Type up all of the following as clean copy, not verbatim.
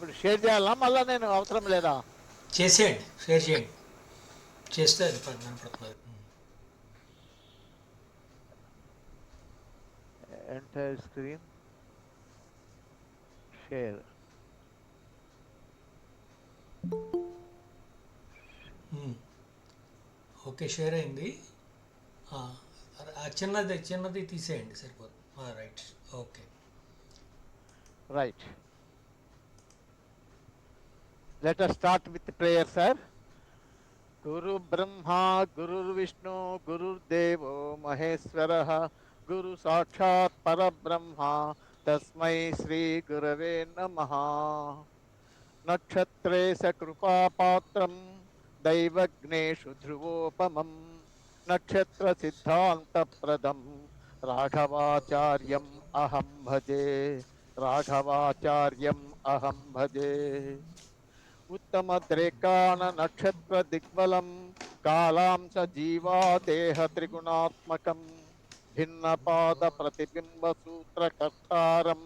ఇప్పుడు షేర్ చేయాలా మళ్ళీ నేను అవసరం లేదా? చేసేయండి, షేర్ చేయండి, చేస్తే అది కనపడుతుంది. Entire screen share. Okay, share అయింది. చిన్నది చిన్నది తీసేయండి సరిపోదు. Right, okay. Right, let us start with the prayer, sir. గురు బ్రహ్మ గురుర్విష్ణు గురుర్దేవో మహేశ్వరః గురు సాక్షాత్ పరబ్రహ్మ తస్మై శ్రీ గురవే నమః. నక్షత్రే సకృపాపాత్రం దైవజ్ఞేషు ధ్రువోపమం నక్షత్ర సిద్ధాంతప్రదం రాఘవాచార్యం అహం భజే. రాఘవాచార్యం అహం భజే. ఉత్తమద్రేకాణ నక్షత్ర దిగ్బలం కాలాంశ జీవాదేహ త్రిగుణాత్మకం భిన్నపాద ప్రతిబింబ సూత్రకర్తారం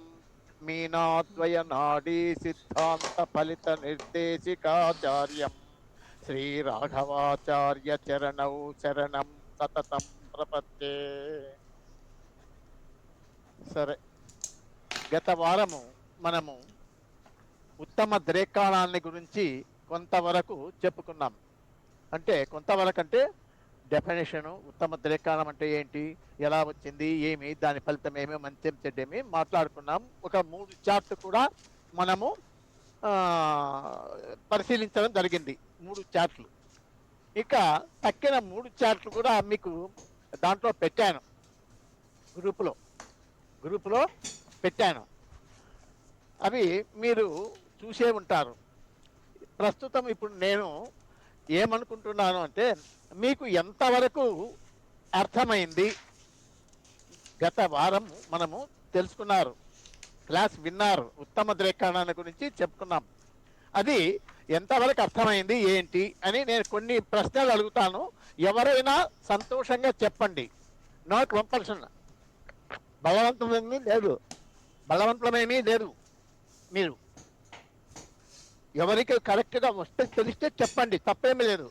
మీనాద్వయ నాడీ సిద్ధాంత ఫలిత నిర్దేశికాచార్యం శ్రీ రాఘవాచార్య చరణౌ శరణం సతతం ప్రపద్యే. సరే, గత వారము మనము ఉత్తమ ద్రేకాణాన్ని గురించి కొంతవరకు చెప్పుకున్నాం. అంటే కొంతవరకు అంటే డెఫినేషను, ఉత్తమ ద్రేకాణం అంటే ఏంటి, ఎలా వచ్చింది, ఏమి, దాని ఫలితం ఏమి, మంచి చెడ్డేమి మాట్లాడుకున్నాం. ఒక 3 చార్ట్ కూడా మనము పరిశీలించడం జరిగింది, 3 చార్ట్లు. ఇక తక్కిన 3 చార్ట్లు కూడా మీకు దాంట్లో పెట్టాను, గ్రూపులో పెట్టాను. అవి మీరు చూసే ఉంటారు. ప్రస్తుతం ఇప్పుడు నేను ఏమనుకుంటున్నాను అంటే, మీకు ఎంతవరకు అర్థమైంది, గత వారం మనము తెలుసుకున్నారు, క్లాస్ విన్నారు, ఉత్తమ ద్రేకాణాన్ని గురించి చెప్పుకున్నాం. అది ఎంతవరకు అర్థమైంది ఏంటి అని నేను కొన్ని ప్రశ్నలు అడుగుతాను. ఎవరైనా సంతోషంగా చెప్పండి. నాట్ కంపల్షన్, బలవంతమేమీ లేదు. మీరు ఎవరికి కరెక్ట్గా వస్తే తెలిస్తే చెప్పండి, తప్పేమీ లేదు.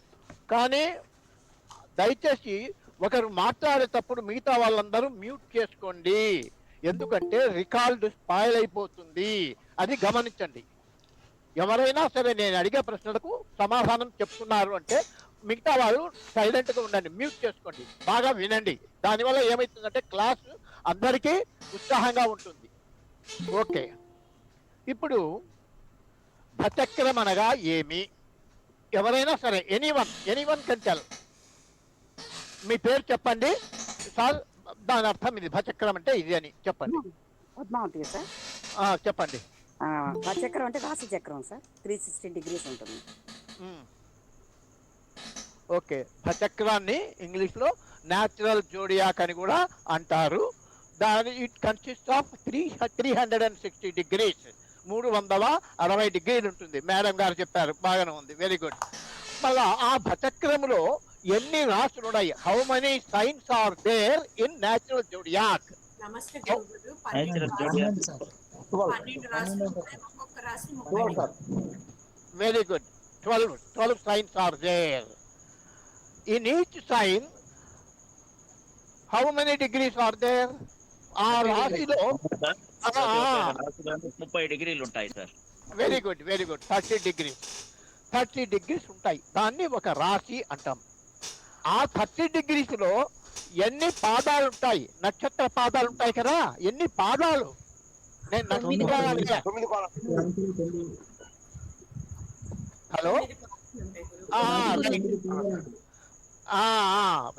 కానీ దయచేసి ఒకరు మాట్లాడేటప్పుడు మిగతా వాళ్ళందరూ మ్యూట్ చేసుకోండి, ఎందుకంటే రికార్డు స్పాయిల్ అయిపోతుంది. అది గమనించండి. ఎవరైనా సరే నేను అడిగే ప్రశ్నలకు సమాధానం చెప్తున్నారు అంటే మిగతా వాళ్ళు సైలెంట్గా ఉండండి, మ్యూట్ చేసుకోండి, బాగా వినండి. దానివల్ల ఏమవుతుందంటే క్లాసు అందరికీ ఉత్సాహంగా ఉంటుంది. ఓకే, ఇప్పుడు భచక్రం అనగా ఏమి? ఎవరైనా సరే, ఎనీవన్ కెన్ టెల్. మీ పేరు చెప్పండి సార్, దాని అర్థం ఇది, భచక్రం అంటే ఇది అని చెప్పండి. పద్మావతి సార్. చెప్పండి. భచక్రం అంటే రాశి చక్రం సార్, 360 degrees ఉంటుంది. ఓకే, భచక్రాన్ని ఇంగ్లీష్లో న్యాచురల్ జోడియాక్ అని కూడా అంటారు. ఇట్ కన్సిస్ట్ ఆఫ్ 360 degrees, 360 డిగ్రీలు ఉంటుంది. మేడం గారు చెప్పారు, బాగానే ఉంది, వెరీ గుడ్. మళ్ళా ఆ భచక్రములో ఎన్ని రాశులు ఉన్నాయి? How many signs are there in natural zodiac? Very good, 12 signs are there. In each sign, how many degrees are there? ఆ రాశిలో 30 డిగ్రీలు ఉంటాయి సార్. వెరీ గుడ్, 30 degrees ఉంటాయి. దాన్ని ఒక రాశి అంటాం. ఆ 30 degrees లో ఎన్ని పాదాలు ఉంటాయి? నక్షత్ర పాదాలు ఉంటాయి కదా, ఎన్ని పాదాలు? నేను హలో,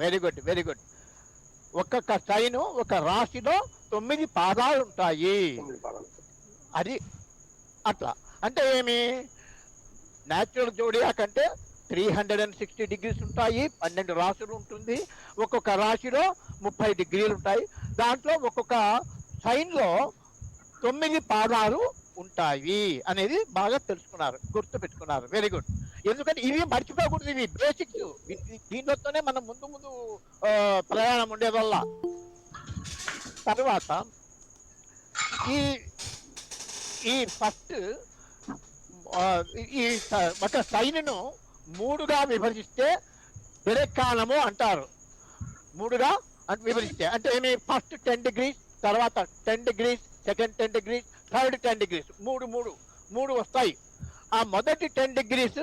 వెరీ గుడ్. ఒక్కొక్క సైను, ఒక రాశిలో 9 పాదాలు ఉంటాయి. అది అట్లా అంటే ఏమి? న్యాచురల్ జోడియాక్ అంటే 360 degrees ఉంటాయి, 12 రాశులు ఉంటుంది. ఒక్కొక్క రాశిలో 30 డిగ్రీలు ఉంటాయి. దాంట్లో ఒక్కొక్క సైన్లో 9 పాదాలు ఉంటాయి అనేది బాగా తెలుసుకున్నారు, గుర్తు పెట్టుకున్నారు. Very good. ఎందుకంటే ఇవి మర్చిపోకూడదు, ఇవి బేసిక్స్. దీంట్లోనే మనం ముందు ప్రయాణం ఉండేదల్లా. తర్వాత ఈ ఫస్ట్ ఈ ఒక సైన్ను మూడుగా విభజిస్తే దిరెక్కాణము అంటారు. మూడుగా విభజిస్తే అంటే ఏమి, ఫస్ట్ 10 degrees, తర్వాత 10 degrees, second 10 degrees, third 10 degrees, మూడు వస్తాయి. ఆ మొదటి 10 degrees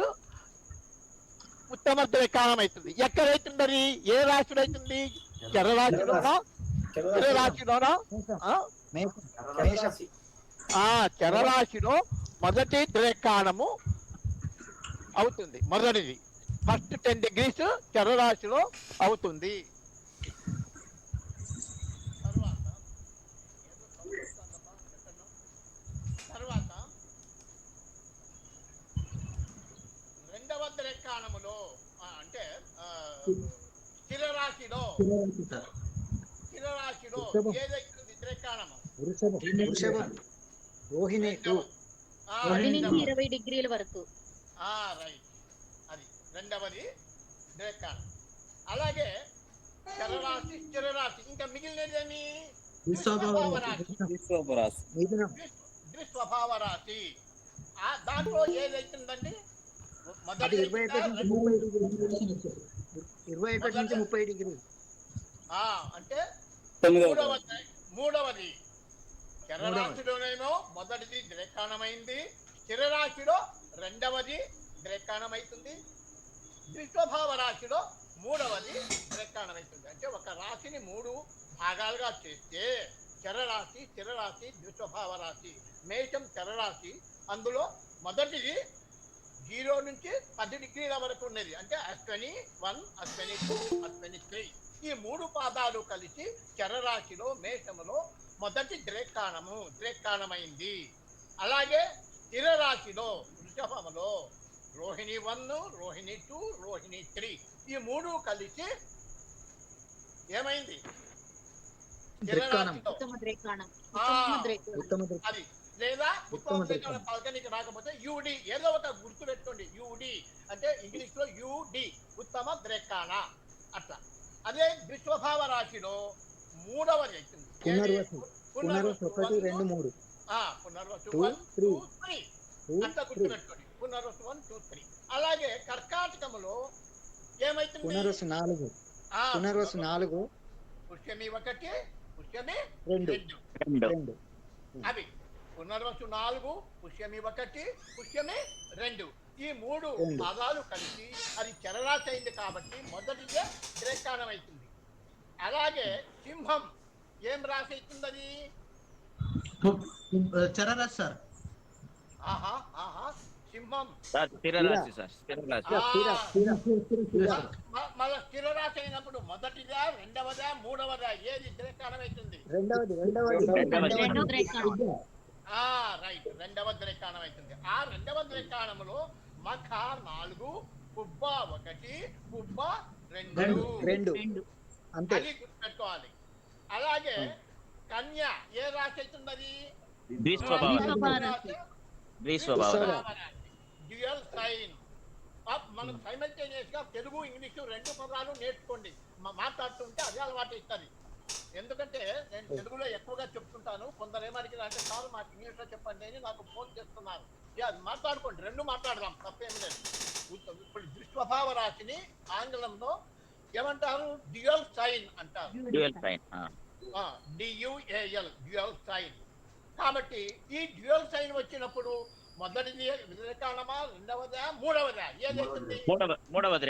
ఉత్తమ దిరెక్కాణం అవుతుంది. ఎక్కడైతుంది అది? ఏ రాశిలో అవుతుంది? చరరాశిలోనా? చరరాశిలోనా? చరరాశిలో మొదటి దిరెక్కాణము అవుతుంది. మొదటిది ఫస్ట్ 10 degrees చరరాశిలో అవుతుంది. తర్వాత రెండవ దిరెక్కాణములో అంటే స్థిరరాశిలో ఏదైతుంది దిరెక్కాణము? రోహిణి 20 డిగ్రీల వరకు. రైట్, అది రెండవది దిరెక్కాణం. అలాగే చరరాశి, స్థిరరాశి, ఇంకా మిగిలినదేమి? ద్విస్వభావ రాశి. దాంట్లో ఏదైతుందండి? మొదటి 21 నుంచి 30 డిగ్రీ. అంటే మూడవది చరరాశిలోనేమో మొదటిది దిరెక్కాణమైంది, స్థిరరాశిలో రెండవది దిరెక్కాణమైతుంది, ద్విస్వభావ రాశిలో మూడవది దిరెక్కాణమైతుంది. అంటే ఒక రాశిని 3 భాగాలుగా చేస్తే చరరాశి, స్థిరరాశి, ద్విస్వభావ రాశి. మేషం చరరాశి, అందులో మొదటిది 0 నుంచి 10 డిగ్రీల వరకు ఉన్నది. అంటే అశ్వని 1, అశ్వని 2, అశ్వని 3. ఈ 3 పాదాలు కలిసి చరరాశిలో మేషములో మొదటి దిరెక్కాణమైంది. అలాగే స్థిర రాశిలో వృషభములో రోహిణి 1, రోహిణి 2, రోహిణి 3 ఈ 3 కలిసి ఏమైంది? అది లేదా ఉత్తమ దిరెక్కాణం పలకనికి రాకపోతే యుడి, ఏదో ఒక గుర్తు పెట్టుకోండి. యుడి అంటే ఇంగ్లీష్ లో యుడి, ఉత్తమ దిరెక్కాణ. అట్లా. అదే విశ్వభావ రాశిలో మూడవది అవుతుంది. పునర్వసు 1, 2, 3 అంతా గుర్తుపెట్టుకోండి. పునర్వసు 1, 2, 3. అలాగే కర్కాటకములో ఏమైతుంది? పునర్వసు 4, పుష్యమి 1, పుష్యమి 2. అవి పునర్వసు 4, పుష్యమి 1, పుష్యమి 2. ఈ 3 పాదాలు కలిసి అది చరరాశి అయింది కాబట్టి మొదటిదే దిరెక్కాణం అవుతుంది. అలాగే సింహం ఏం రాశి అవుతుంది? అది చరరాశి సార్. సింహం మళ్ళీ స్థిర రాశి అయినప్పుడు మొదటిదా, రెండవదా, మూడవదా? ఏది దిరెక్కాణం అవుతుంది? రెండవది. రైట్, రెండవ దిరెక్కాణం అవుతుంది. ఆ రెండవ దిరెక్కాణములో మఖ 4, పుబ్బ 1, పుబ్బ 2 అంతే. అది గుర్తుపెట్టుకోవాలి. అలాగే కన్య ఏ రాశి అవుతుంది? అది డ్యూయల్ సైన్. మనం సైమల్టేనియస్ గా తెలుగు, ఇంగ్లీషు 2 పదాలు నేర్చుకోండి. మాట్లాడుతుంటే అదే అలవాటు ఇస్తుంది. ఎందుకంటే నేను తెలుగులో ఎక్కువగా చెప్తుంటాను. కొందరు ఏమడిగినా అంటే సార్ మాకు ఇంగ్లీష్లో చెప్పండి అని నాకు ఫోన్ చేస్తున్నారు. మాట్లాడుకోండి, 2 మాట్లాడదాం, తప్పేమి లేదు. ఇప్పుడు ద్విస్వభావ రాశిని ఆంగ్లంలో ఏమంటారు? డ్యూయల్ సైన్ అంటారు. DUAL, dual sign. కాబట్టి ఈ డ్యూయల్ సైన్ వచ్చినప్పుడు మొదటిది దిరెక్కాణమా, రెండవదా, మూడవదా? ఏదైతుంది? మూడవది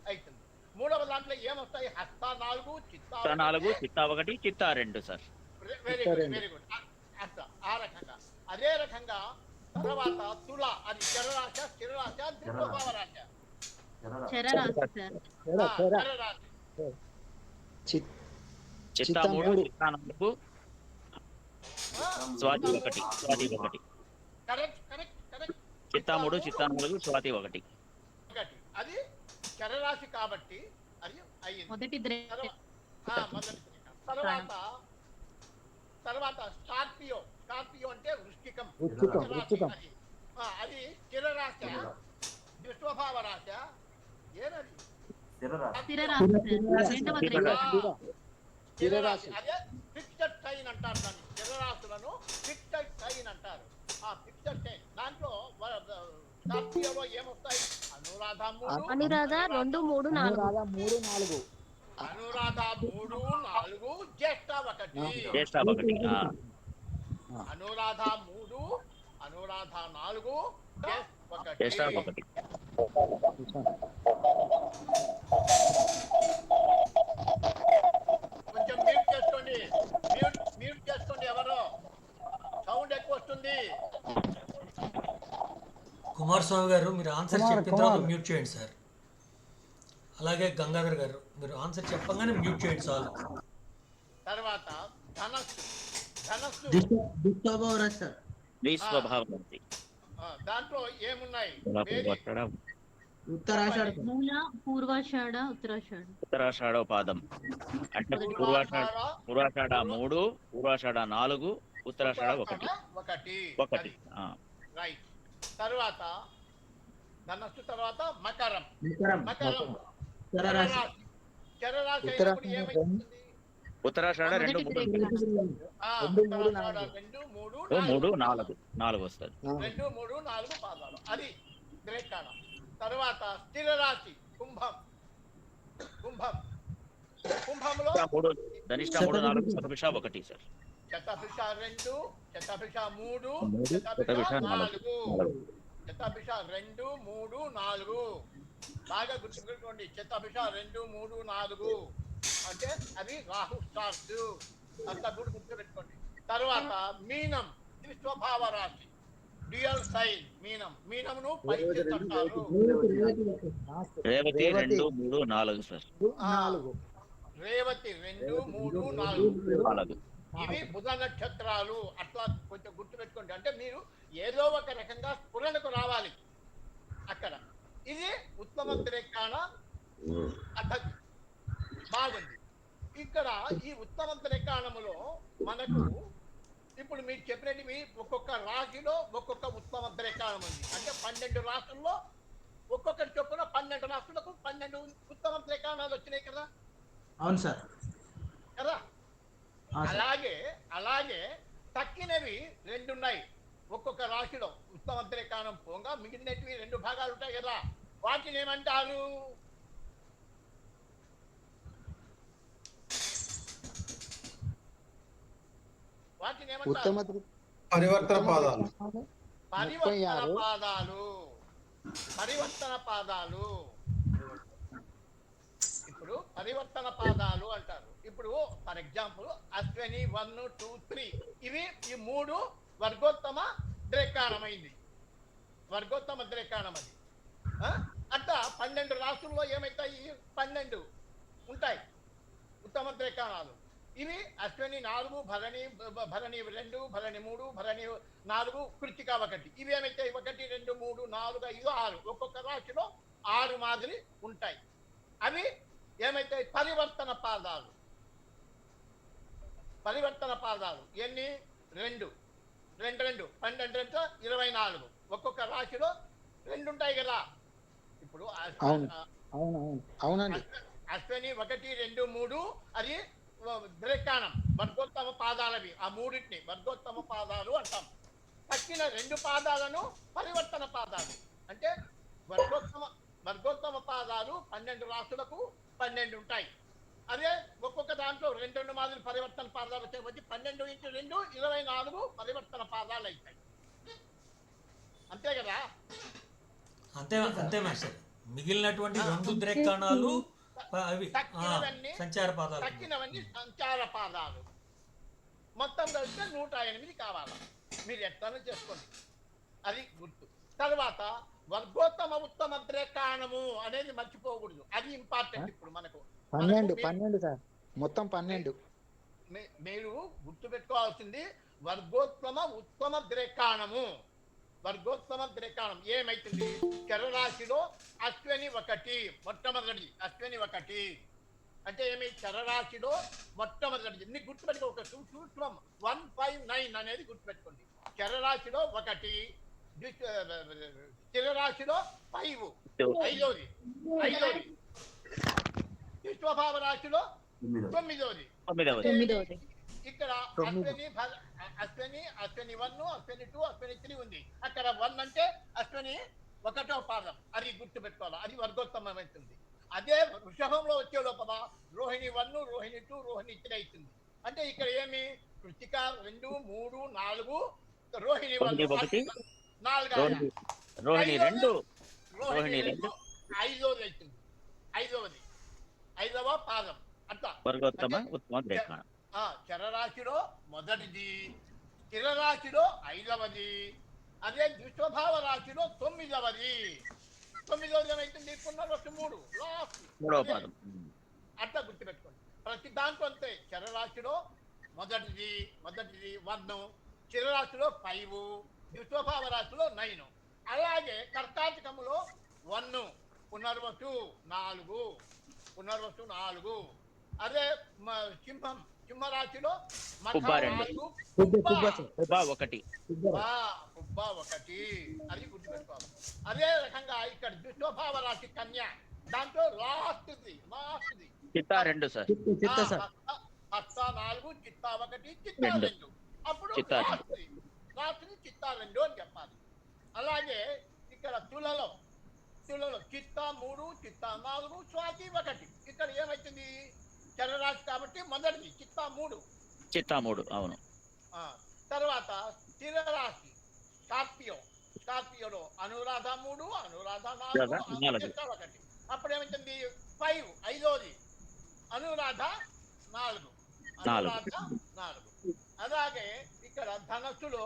అవుతుంది. మూడవ దాంట్లో ఏమొస్తాయి? హస్త 4, చిత్తా 1, చిత్తా 2 సార్. Very good. అట్లా ఆ రకంగా. అదే రకంగా తర్వాత తుల, అది చరరాశ, స్థిరరాశ, ద్విస్వభావ రాశ. చరరాశి. చిత్తా 3, చిత్తా 4, స్వాతి 1. కరెక్ట్. చిత్తా 3, చిత్తా 4, స్వాతి 1. అది చరరాశి కాబట్టి అది అయ్యింది. మొదటి తర్వాత స్కార్పియో అంటే వృశ్చికం. అది స్థిరరాశ, ద్విస్వభావ రాశ. ఏనది? స్థిరరాశి అదే ఫిక్స్డ్ సైన్ అంటారు దాన్ని. స్థిరరాశులను ఫిక్స్డ్ సైన్ అంటారు. ఆ ఫిక్స్డ్ సైన్ దాంట్లో స్కార్పియోలో ఏమొస్తాయి? అనురాధ 3, అనురాధ 2, 3, 4. అనురాధ 3, 4. అనురాధ 3, 4, జ్యేష్ఠ 1. జ్యేష్ఠ 1. అనురాధ 3, అనురాధ 4, జ్యేష్ఠ 1. 1. కొంచెం మ్యూట్ చేసుకోండి, మ్యూట్ చేసుకోండి. ఎవరో సౌండ్ ఎక్కువ వస్తుంది. కుమారస్వామి గారు మీరు ఆన్సర్ చెప్పిన తర్వాత మ్యూట్ చేయండి సార్. అలాగే గంగాధర్ గారు మీరు ఆన్సర్ చెప్పగానే మ్యూట్ చేయండి చాలు. తర్వాత ధనస్సు. ధనస్సు దుష్టభావ రాశి సార్. ద్విస్వభావరాశి. దాంట్లో ఏమున్నాయి? ఉత్తరాషాఢ మూల, పూర్వాషాఢ, ఉత్తరాషాఢ. ఉత్తరాషాఢ పాదం అంటే పూర్వాషాఢ 3, పూర్వాషాఢ 4, ఉత్తరాషాఢ 1. 1. రైట్. తర్వాత ధనస్సు తర్వాత మకరం. మకరం ఉత్తరారాశి. చరరాశి అయినప్పుడు ఏమైతుంది? ఉత్తరాషాఢ 2, 3, ఉత్తరాషాఢ 2, 3, 4 వస్తుంది. 2, 3, 4 పాదాలు. అది గ్రేకాలం. తర్వాత స్థిర రాశి కుంభం. కుంభంలో ధనిష్ట 3, 4, శతభిష 1 సార్. శతభిష 2, శతభిష 3, 3, శతభిష 4. 4. శతభిష 2, 3, 4 బాగా గుర్తుపెట్టుకోండి. శతభిష 2, 3, 4 అంటే అవి రాహు స్టార్స్. అంతా కూడా గుర్తుపెట్టుకోండి. తర్వాత మీనం ద్విస్వభావ రాశి, డ్యూయల్ సైన్. మీనమును పరిస్థితి అంటారు. రేవతి 2, 3, 4 సార్. రేవతి 2, 3, 4 ఇవి బుధ నక్షత్రాలు. అట్లా కొంచెం గుర్తుపెట్టుకోండి. అంటే మీరు ఏదో ఒక రకంగా స్ఫురణకు రావాలి అక్కడ. ఇది ఉత్తమ త్రికాణ పద్ధతి. బాగుంది. ఇక్కడ ఈ ఉత్తమ త్రికాణములో మనకు ఇప్పుడు మీరు చెప్పినవి ఒక్కొక్క రాశిలో ఒక్కొక్క ఉత్తమ త్రికాణం ఉంది. అంటే 12 రాశుల్లో ఒక్కొక్కటి చొప్పున 12 రాశులకు 12 ఉత్తమ త్రికాణాలు వచ్చినాయి కదా. అవును సార్. కదా. అలాగే తక్కినవి 2 ఉన్నాయి ఒక్కొక్క రాశిలో. ఉత్తమ త్రికాణం పోగా మిగిలినవి 2 భాగాలు ఉంటాయి కదా. వాటిని ఏమంటారు? పరివర్తన పాదాలు. పరివర్తన పాదాలు. ఇప్పుడు పరివర్తన పాదాలు అంటారు. ఇప్పుడు ఫర్ ఎగ్జాంపుల్ అశ్విని 1, 2, 3 ఇవి ఈ 3 వర్గోత్తమ ద్రేకాణమైంది. వర్గోత్తమ ద్రేకాణం అది. అట్లా 12 రాష్ట్రంలో ఏమైతాయి? 12 ఉంటాయి ఉత్తమ ద్రేకాణాలు. ఇవి అశ్విని 4, భరణి 2, భరణి 3, భరణి 4, కృత్తిక 1. ఇవి ఏమైతాయి? 1, 2, 3, 4, 5, 6. ఒక్కొక్క రాశిలో 6 మాదిరి ఉంటాయి. అవి ఏమైతాయి? పరివర్తన పాదాలు. పరివర్తన పాదాలు ఎన్ని? 2, 2, 12, 24. ఒక్కొక్క రాశిలో 2 ఉంటాయి కదా. ఇప్పుడు అవునండి. అశ్విని 1, 2, 3 అది ద్రేకాణం వర్గోత్తమ పాదాలవి. ఆ 3టిని వర్గోత్తమ పాదాలు అంటాం. తక్కిన 2 పాదాలను పరివర్తన పాదాలు. అంటే వర్గోత్తమ పాదాలు 12 రాశులకు 12 ఉంటాయి. అదే ఒక్కొక్క దాంట్లో 2 మాదిరి పరివర్తన పాదాలు వచ్చాయి. 12 × 2 24 పరివర్తన పాదాలు అవుతాయి. అంతే కదా. అంతే మాస్టర్. మిగిలినటువంటి 2 ద్రేకాణాలు అవి సంచార పాదాలు. తక్కినవన్నీ సంచార పాదాలు. మొత్తం కలిస్తే 108 కావాలి. మీరు ఎట్లా చేసుకోండి, అది గుర్తు. తర్వాత వర్గోత్తమ ఉత్తమ ద్రేకాణము అనేది మర్చిపోకూడదు. అది ఇంపార్టెంట్. ఇప్పుడు మనకు 12 సార్. మొత్తం 12. మీరు గుర్తు పెట్టుకోవాల్సింది వర్గోత్తమ ఉత్తమ ద్రేకాణము. వర్గోత్తమ ద్రేకాణం ఏమైతుంది? చరరాశిలో అశ్విని 1 మొట్టమొదటి. అశ్విని 1 అంటే ఏమి? చరరాశిలో మొట్టమొదటి. నీకు గుర్తుపెట్టుకో, ఒక సూక్ష్మం 159 అనేది గుర్తుపెట్టుకోండి. చరరాశిలో 1, స్థిరరాశిలో 5, 5వ. విశ్వభావ రాశిలో 9. తొమ్మిదవది. తొమ్మిదవది. ఇక్కడ అశ్విని 1, అశ్విని 2, అశ్విని 3 ఉంది. అక్కడ 1 అంటే అశ్విని 1వ పాదం, అది గుర్తుపెట్టుకోవాలి, అది వర్గోత్తమం అవుతుంది. అదే వృషభంలో వచ్చే లోపల రోహిణి 1, రోహిణి 2, రోహిణి 3 అవుతుంది. అంటే ఇక్కడ ఏమి కృతిక 2, 3, 4, రోహిణి 1, 4 రోహిణి 2, రోహిణి 2 ఐదవది అవుతుంది. ఐదవ పాదం అట్లా వర్గోత్తమ ఉత్తమ రేఖాణం. చరరాశిలో మొదటిది, స్థిర రాశిలో 5వది, అదే దుష్ప్రభావ రాశిలో 9వది. 9వది ఏమైతుంది? పునర్వసు 3, లాస్ట్ 3వ పాదం. అట్లా గుర్తుపెట్టుకోండి. ప్రతి దాంట్లో అంతే. చరరాశిలో మొదటిది 1, స్థిర రాశిలో 5, దుష్ప్రభావ రాశిలో 9. అలాగే కర్కాటకములో 1, పునర్వసు 4. అదే సింహరాశిలో పుబ్బ 2, పుబ్బ పుబ్బ 1. పుబ్బ 1, అది గుర్తుపెట్టుకోవాలి. అదే రకంగా ఇక్కడ దుష్ప్రభావ రాశి కన్య, దాంట్లో లాస్ట్ది చిత్తా 2 సార్. చిత్త సార్. హస్త 4, చిత్తా 1, చిత్తా 2. అప్పుడు చిత్తా లాస్ట్ది చిత్తా 2 అని చెప్పాలి. అలాగే ఇక్కడ తులలో చిత్తా 3, చిత్తా 4, స్వాతి 1. ఇక్కడ ఏమైతుంది? చరరాశి కాబట్టి మొదటిది చిత్తా 3. అవును. తర్వాత స్థిర రాశి స్కార్పియోలో అనురాధ 3, అనురాధ 4, చిత్తా 1. అప్పుడు ఏమైతుంది? 5, ఐదోది అనురాధ 4. అలాగే ఇక్కడ ధనస్సులో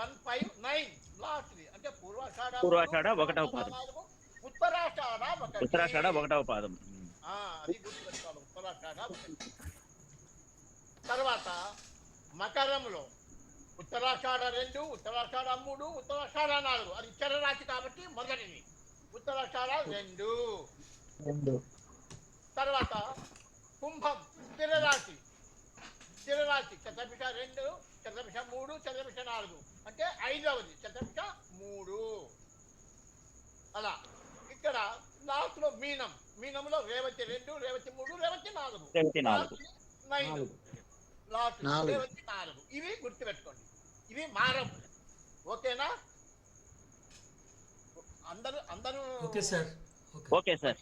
1, 5, 9 లాస్ట్, అంటే పూర్వాషాఢ 1వ పాదం, ఉత్తరాషాఢ 1వ పాదం. అది గుర్తుపెట్టుకోవాలి, ఉత్తరాషాఢ 1. తర్వాత మకరంలో ఉత్తరాషాఢ 2, ఉత్తరాషాఢ 3, ఉత్తరాషాఢ 4. అది చరరాశి కాబట్టి మొదటిది ఉత్తరాషాఢ 2. తర్వాత కుంభం స్థిర రాశి చతుర్భిష 2, చతుర్భిష 3, చతుర్భిష 4. అంటే ఐదవది చతుర్భిష 3. అలా ఇక్కడ లాస్ట్ లో మీనంలో రేవతి 2, రేవతి 3, రేవతి 4. 9 లాస్ట్ రేవతి 4. ఇవి గుర్తుపెట్టుకోండి, ఇవి మారం. ఓకేనా? అందరూ ఓకే సార్.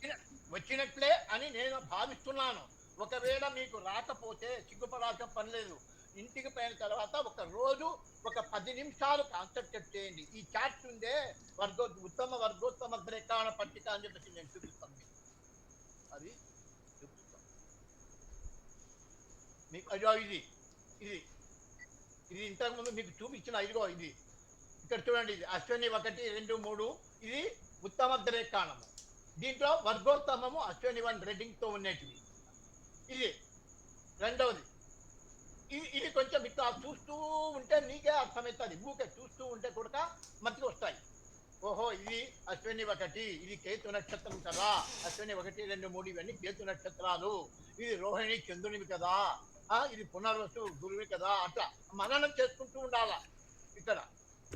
వచ్చినట్లే అని నేను భావిస్తున్నాను. ఒకవేళ మీకు రాకపోతే సిగ్గుపడాల్సిన పని లేదు. ఇంటికి పోయిన తర్వాత ఒక రోజు ఒక 10 నిమిషాలు కాన్సన్ట్రేట్ చేయండి. ఈ చార్ట్ ఉందే ఉత్తమ వర్గోత్తమ రేఖాణ పట్టిక అని చెప్పేసి నేను చూపిస్తాను మీకు. అది చూపిస్తాను మీకు. అయ్యో ఇది ఇంతకుముందు మీకు చూపించిన ఇదిగో ఇది ఇక్కడ చూడండి. ఇది అశ్విని 1, 2, 3. ఇది ఉత్తమ రేఖాణము. దీంట్లో వర్గోత్తమము అశ్విని 1 రెడ్డింగ్ తో ఉండేటివి. ఇది రెండవది. ఇది కొంచెం ఇట్లా చూస్తూ ఉంటే నీకే అర్థమవుతుంది. ఊకే చూస్తూ ఉంటే కూడా మతికి వస్తాయి. ఓహో, ఇది అశ్విని 1, ఇది కేతు నక్షత్రం కదా. అశ్విని 1, 2, 3 ఇవన్నీ కేతు నక్షత్రాలు. ఇది రోహిణి చంద్రునివి కదా, ఇది పునర్వసు గురువి కదా. అట్లా మననం చేసుకుంటూ ఉండాలా. ఇక్కడ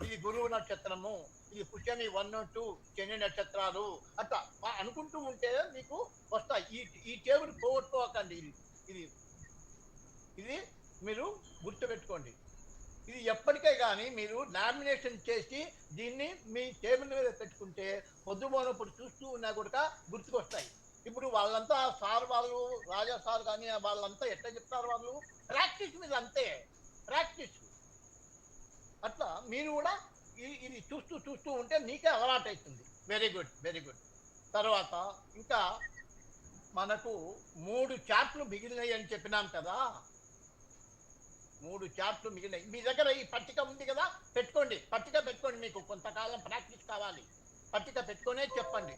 ఇది గురువు నక్షత్రము, ఇది పుష్యమి 1, 2 శని నక్షత్రాలు. అట్లా అనుకుంటూ ఉంటే మీకు వస్తాయి. ఈ టేబుల్ పోగొట్టుకోకండి. ఇది మీరు గుర్తుపెట్టుకోండి. ఇది ఎప్పటికే కానీ మీరు లామినేషన్ చేసి దీన్ని మీ టేబుల్ మీద పెట్టుకుంటే పొద్దుపోనప్పుడు చూస్తూ ఉన్నా కూడా గుర్తుకొస్తాయి. ఇప్పుడు వాళ్ళంతా సార్ వాళ్ళు, రాజా సార్ కానీ వాళ్ళంతా ఎట్లా చెప్తారు? వాళ్ళు ప్రాక్టీస్ మీద అంతే, ప్రాక్టీస్. అట్లా మీరు కూడా ఇది చూస్తూ ఉంటే నీకే అలవాటు అవుతుంది. Very good. తర్వాత ఇంకా మనకు 3 చాప్టర్లు మిగిలినాయి అని చెప్పినాం కదా. 3 చాప్టర్లు మిగిలినాయి. మీ దగ్గర ఈ పట్టిక ఉంది కదా, పట్టిక పెట్టుకోండి. మీకు కొంతకాలం ప్రాక్టీస్ కావాలి. పట్టిక పెట్టుకునే చెప్పండి.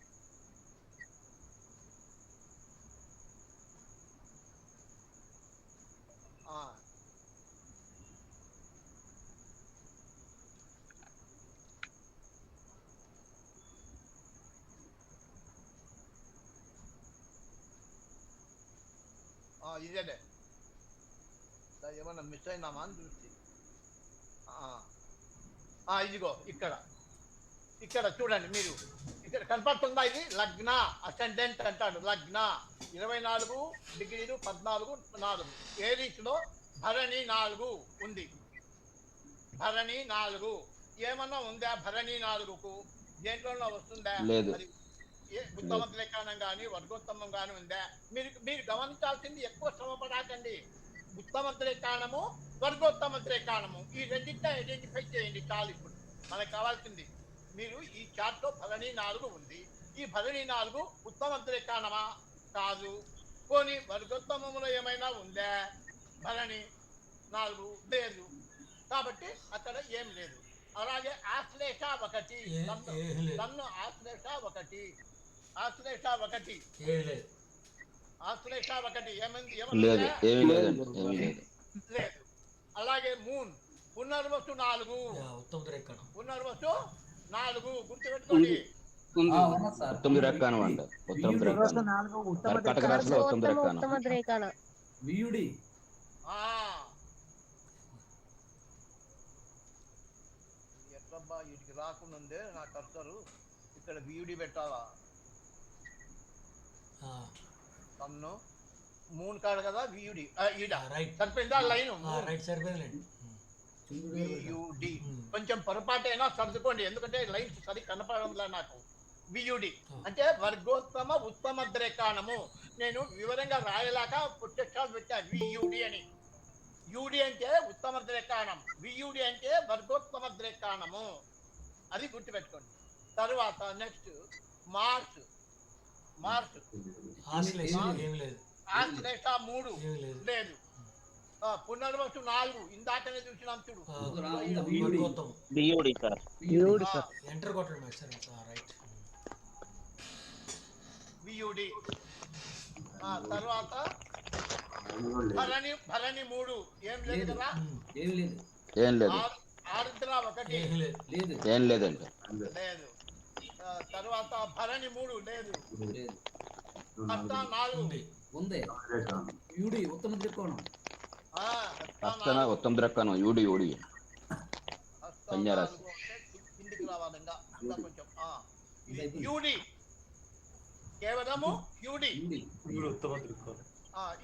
ఇదేలే, ఏమన్నా మిస్ అయినామా అని చూసి. ఇదిగో ఇక్కడ చూడండి. మీరు ఇక్కడ కనపడుతుందా? ఇది లగ్న అసెండెంట్ అంటాడు. లగ్న 24 డిగ్రీలు 14 ఏరీస్ లో భరణి 4 ఉంది. భరణి 4 ఏమన్నా ఉందా? భరణి 4కు దేంట్లో వస్తుందా? లేదు. అది ఉత్తమ లేఖనం కానీ వర్గోత్తమం కానీ ఉందా? మీరు గమనించాల్సింది, ఎక్కువ శ్రమపడాకండి. ఉత్తమ త్రేకాణము, వర్గోత్తమ త్రేకాణము, ఈ రెండింటిని ఐడెంటిఫై చేయండి చాలు. ఇప్పుడు మనకు కావాల్సింది, మీరు ఈ చార్ట్ లో భరణి 4 ఉంది. ఈ భరణి 4 ఉత్తమ త్రేకాణమా? కాదు. పోనీ వర్గోత్తమంలో ఏమైనా ఉందా? భరణి 4 లేదు. కాబట్టి అక్కడ ఏం లేదు. అలాగే ఆశ్లేష 1, నన్ను ఆశ్లేష 1, ఆశ్లేష 1, ఆశ్లేష 1 ఏమైంది? లేదు, ఏమీ లేదండి, ఏమీ లేదు. లేదు. అలాగే మూన్ పునర్వసు 4, పునర్వసు 4 గుర్తుపెట్టుకోండి. ఉత్తమ ద్రేకాణం అంట. ఉత్తమ ద్రేకాణం కర్కాటక రాశిలో ఉత్తమ ద్రేకాణం. ఎట్లబ్బా వీటికి రాకుండా నా కర్సరు ఇక్కడ వీడి పెట్టాలా? తన్ను మూన్ కాడు కదా, వియుడి ఈడ సరిపోయిందా? లైన్ వియుడి కొంచెం పొరపాటైనా సర్దుకోండి, ఎందుకంటే లైన్స్ సరి కనపడంలా నాకు. వియుడి అంటే వర్గోత్తమ ఉత్తమ ద్రేకాణము. నేను వివరంగా రాయలేక పుట్టక్షాలు పెట్టా వియుడి అని. యుడి అంటే ఉత్తమ ద్రేకాణం, వియుడి అంటే వర్గోత్తమ ద్రేకాణము. అది గుర్తుపెట్టుకోండి. తర్వాత నెక్స్ట్ మార్స్. మార్స్ ఆశ్లేష 3 లేదు. పునర్వసు 4 ఇందాకనే చూసినాం చూడు. వియుడి. తర్వాత భరణి 3 ఏం లేదు కదా? ఏం లేదు. ఆరుద్ర 1 ఏం లేదండి. లేదు. తర్వాత భరణి 3 లేదు. హస్త 4 ఉంది. యూడి ఉత్తమ త్రికోణం. హస్తన ఉత్తమ ద్రేకాణం. యూడి కన్యారాశి. కిందికి రావాలి ఇంకా కొంచెం. యూడి కేవలము యూడి.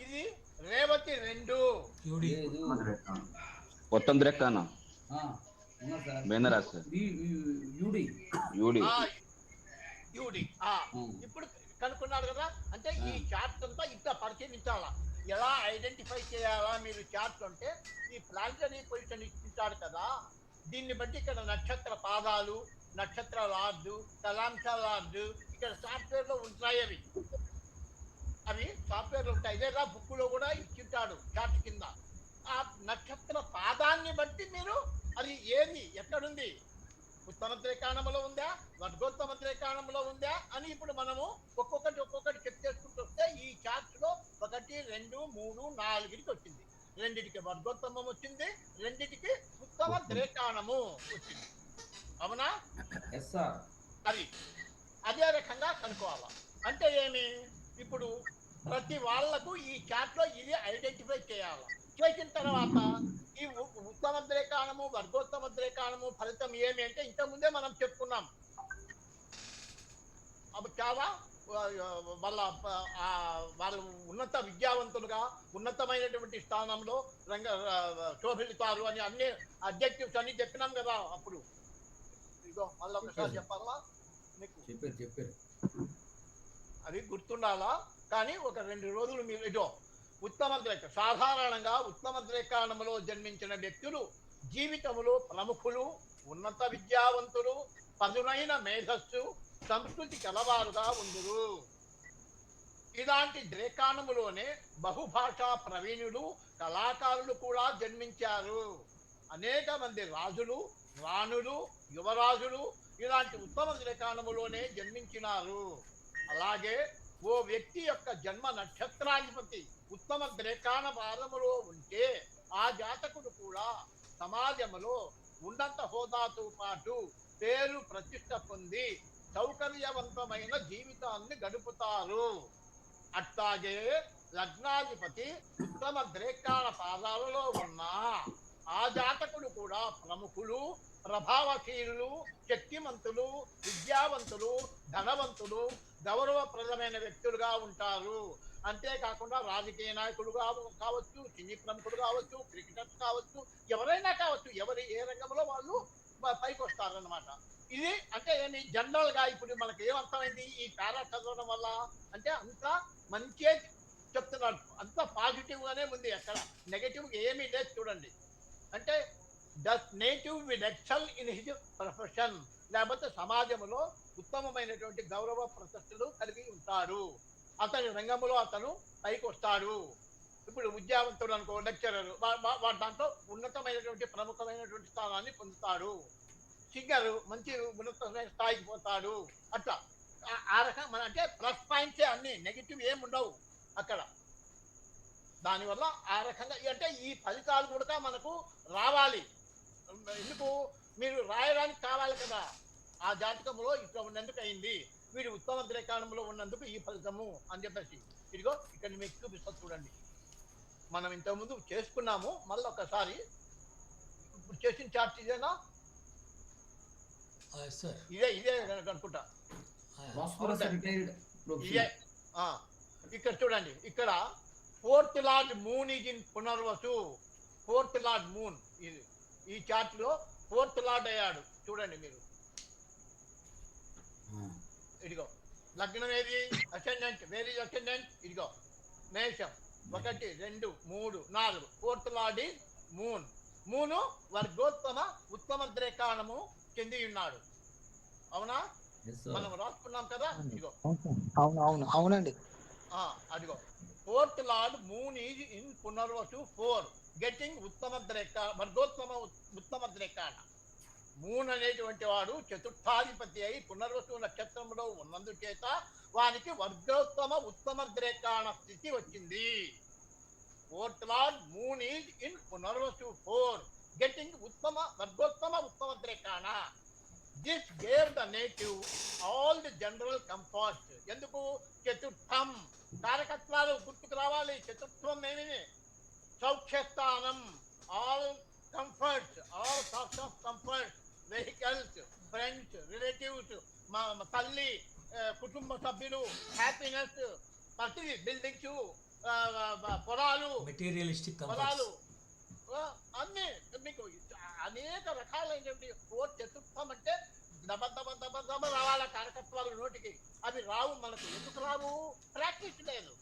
ఇది రేవతి 2 ఉత్తమ ద్రేకాణం. మీనరాశి. యూడి. ఇప్పుడు కనుక్కున్నారు కదా? అంటే ఈ చార్ట్ అంతా ఇట్లా పరిశీలించాలా, ఎలా ఐడెంటిఫై చేయాలా మీరు చార్ట్ అంటే? ఈ ప్లానటరీ పొజిషన్ ఇచ్చారు కదా, దీన్ని బట్టి ఇక్కడ నక్షత్ర పాదాలు, నక్షత్ర లార్డు, తలాంశ లార్డు ఇక్కడ సాఫ్ట్వేర్ లో ఉంటాయి. అవి సాఫ్ట్వేర్ లో ఉంటాయి. ఇదేగా బుక్ లో కూడా ఇచ్చింటాడు చార్ట్ కింద. ఆ నక్షత్ర పాదాన్ని బట్టి మీరు అది ఏది ఎక్కడుంది, ఉత్తమ త్రేకాణంలో ఉందా, వర్గోత్తమ త్రేకాణంలో ఉందా అని ఇప్పుడు మనము ఒక్కొక్కటి చెక్ చేసుకుంటూ వస్తే ఈ చార్ట్ లో 1, 2, 3, 4కి వచ్చింది. 2కి వర్గోత్తమం వచ్చింది, 2కి ఉత్తమ త్రేకాణము వచ్చింది. అవునా? అది అదే రకంగా కనుక్కోవాలా. అంటే ఏమి? ఇప్పుడు ప్రతి వాళ్లకు ఈ చార్ట్ లో ఇది ఐడెంటిఫై చేయాలి. చేసిన తర్వాత ఈ ఉత్తమ ద్రేకాణము, వర్గోత్తమ ద్రేకాణము ఫలితం ఏమి అంటే ఇంతకుముందే మనం చెప్పుకున్నాం. అప్పుడు చాలా వాళ్ళు ఉన్నత విద్యావంతులుగా ఉన్నతమైనటువంటి స్థానంలో శోభిల్తారు అని అన్ని అబ్జెక్టివ్స్ అన్ని చెప్పినాం కదా అప్పుడు. ఇదో మళ్ళీ ఒకసారి చెప్పాలా మీకు? చెప్పారు. అది గుర్తుండాలా. కానీ ఒక 2 రోజులు మీరు ఇదో ఉత్తమ ద్రేక, సాధారణంగా ఉత్తమ ద్రేకాణంలో జన్మించిన వ్యక్తులు జీవితంలో ప్రముఖులు, ఉన్నత విద్యావంతులు, పదునైన మేధస్సు, సంస్కృతి కలవారుగా ఉండురు. ఇలాంటి ద్రేకాణములోనే బహుభాషా ప్రవీణులు, కళాకారులు కూడా జన్మించారు. అనేక మంది రాజులు, రాణులు, యువరాజులు ఇలాంటి ఉత్తమ ద్రేకాణములోనే జన్మించినారు. అలాగే ఓ వ్యక్తి యొక్క జన్మ నక్షత్రాధిపతి ఉత్తమ ద్రేకాణ పాదములో ఉంటే ఆ జాతకుడు కూడా సమాజంలో ఉన్నత హోదాతో పాటు పేరు ప్రతిష్ట పొంది సౌకర్యవంతమైన జీవితాన్ని గడుపుతారు. అట్లాగే లగ్నాధిపతి ఉత్తమ ద్రేకాణ పాదాలలో ఉన్న ఆ జాతకుడు కూడా ప్రముఖులు, ప్రభావశీలులు, శక్తిమంతులు, విద్యావంతులు, ధనవంతులు, గౌరవప్రదమైన వ్యక్తులుగా ఉంటారు. అంతేకాకుండా రాజకీయ నాయకులు కావచ్చు, సినీ ప్రముఖులు కావచ్చు, క్రికెటర్స్ కావచ్చు, ఎవరైనా కావచ్చు, ఎవరి ఏ రంగంలో వాళ్ళు పైకి వస్తారన్నమాట. ఇది అంటే ఏమి జనరల్ గా ఇప్పుడు మనకి ఏమర్థమైంది ఈ పారా చదవడం వల్ల అంటే అంత మంచి చెప్తున్నాడు, అంత పాజిటివ్ గానే ఉంది, ఎక్కడ నెగటివ్ ఏమీ లేదు. చూడండి అంటే does native will excel in his profession, లేకపోతే సమాజంలో ఉత్తమమైనటువంటి గౌరవ ప్రశస్తులు కలిగి ఉంటాడు, అతని రంగంలో అతను పైకి వస్తాడు. ఇప్పుడు విద్యావంతుడు అనుకో, లెక్చరర్, వాటి దాంట్లో ఉన్నతమైనటువంటి ప్రముఖమైనటువంటి స్థానాన్ని పొందుతాడు. సింగర్ మంచి ఉన్నతమైన స్థాయికి పోతాడు. అట్లా ఆ రకం మన అంటే ప్లస్ పాయింట్సే అన్ని, నెగిటివ్ ఏమి ఉండవు అక్కడ. దానివల్ల ఆ రకంగా అంటే ఈ ఫలితాలు కూడా మనకు రావాలి. ఎందుకు మీరు రాయడానికి కావాలి కదా, ఆ జాతకంలో ఇట్లా ఉన్నందుకు అయింది, వీడు ఉత్తమ ద్రేకాణంలో ఉన్నందుకు ఈ ఫలితము అని చెప్పేసి. ఇదిగో ఇక్కడ మీకు చూపిస్తా చూడండి. మనం ఇంతకుముందు చేసుకున్నాము, మళ్ళీ ఒకసారి ఇప్పుడు చేసిన చార్ట్ ఇదేనా? ఇదే అనుకుంటా. ఇదే ఇక్కడ చూడండి, ఇక్కడ 4th lord moon is in Punarvasu. 4th lord moon ఇది ఈ చార్ట్ లో 4th లార్డ్ అయ్యాడు. చూడండి మీరు, ఇదిగో లగ్నం ఏది అసెండెంట్, వేర్ ఈజ్ అసెండెంట్, ఇదిగో మేషం 1 2 3 4. 4th lord is moon. Moon వర్గోత్తమ ఉత్తమ ద్రేకాణము చెంది ఉన్నాడు. అవునా? మనం రాసుకున్నాం కదా. ఇదిగో అవునండి. అదిగో 4th lord moon is in Punarvasu 4 getting ఉత్తమ ద్రేకా వర్గోత్తమ ఉత్తమ ద్రేకాణ. మూన్ అనేటువంటి వాడు చతుర్థాధిపతి అయి పునర్వసు నక్షత్రంలో ఉన్నందుచేత వానికి వర్గోత్తమ ఉత్తమ ద్రేకాణ స్థితి వచ్చింది. 4th lord moon is in Punarvasu 4 getting ఉత్తమ వర్గోత్తమ ఉత్తమ ద్రేకాణ. This gave the native all the general comfort. ఎందుకు? చతుర్థం కారకత్వాలు గుర్తుకు రావాలి. చతుర్థం ఏమి? సౌఖ్యస్థానం, all comforts, all sorts of comforts, vehicles, friends, relatives, తల్లి, కుటుంబ సభ్యులు, హ్యాపీనెస్, ప్రతి బిల్డింగ్స్, పొలాలు, మెటీరియలిస్టిక్ పొలాలు, అన్ని మీకు అనేక రకాలైనటువంటి చతుర్థం అంటే దబ దబ దబ దబ రావాల కారకత్వాలు నోటికి. అవి రావు మనకు. ఎందుకు రావు? ప్రాక్టీస్ లేదు.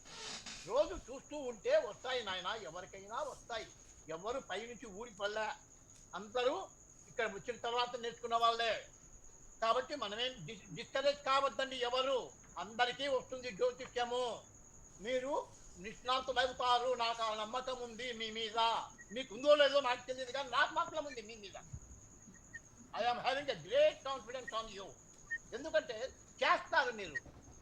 రోజు చూస్తూ ఉంటే వస్తాయి నాయన, ఎవరికైనా వస్తాయి. ఎవరు పైనుంచి ఊడిపడలే, అందరూ ఇక్కడ వచ్చిన తర్వాత నేర్చుకున్న వాళ్ళే. కాబట్టి మనమేం డిస్కరేజ్ కావద్దండి. ఎవరు అందరికీ వస్తుంది జ్యోతిష్యము. మీరు నిష్ణాంతులు అవుతారు, నాకు ఆ నమ్మకం ఉంది మీ మీద. మీకు ఉందో లేదో నాకు తెలియదు, కానీ నాకు మాత్రం ఉంది మీ మీద. I'm having a great confidence on you. ఎందుకంటే చేస్తారు మీరు.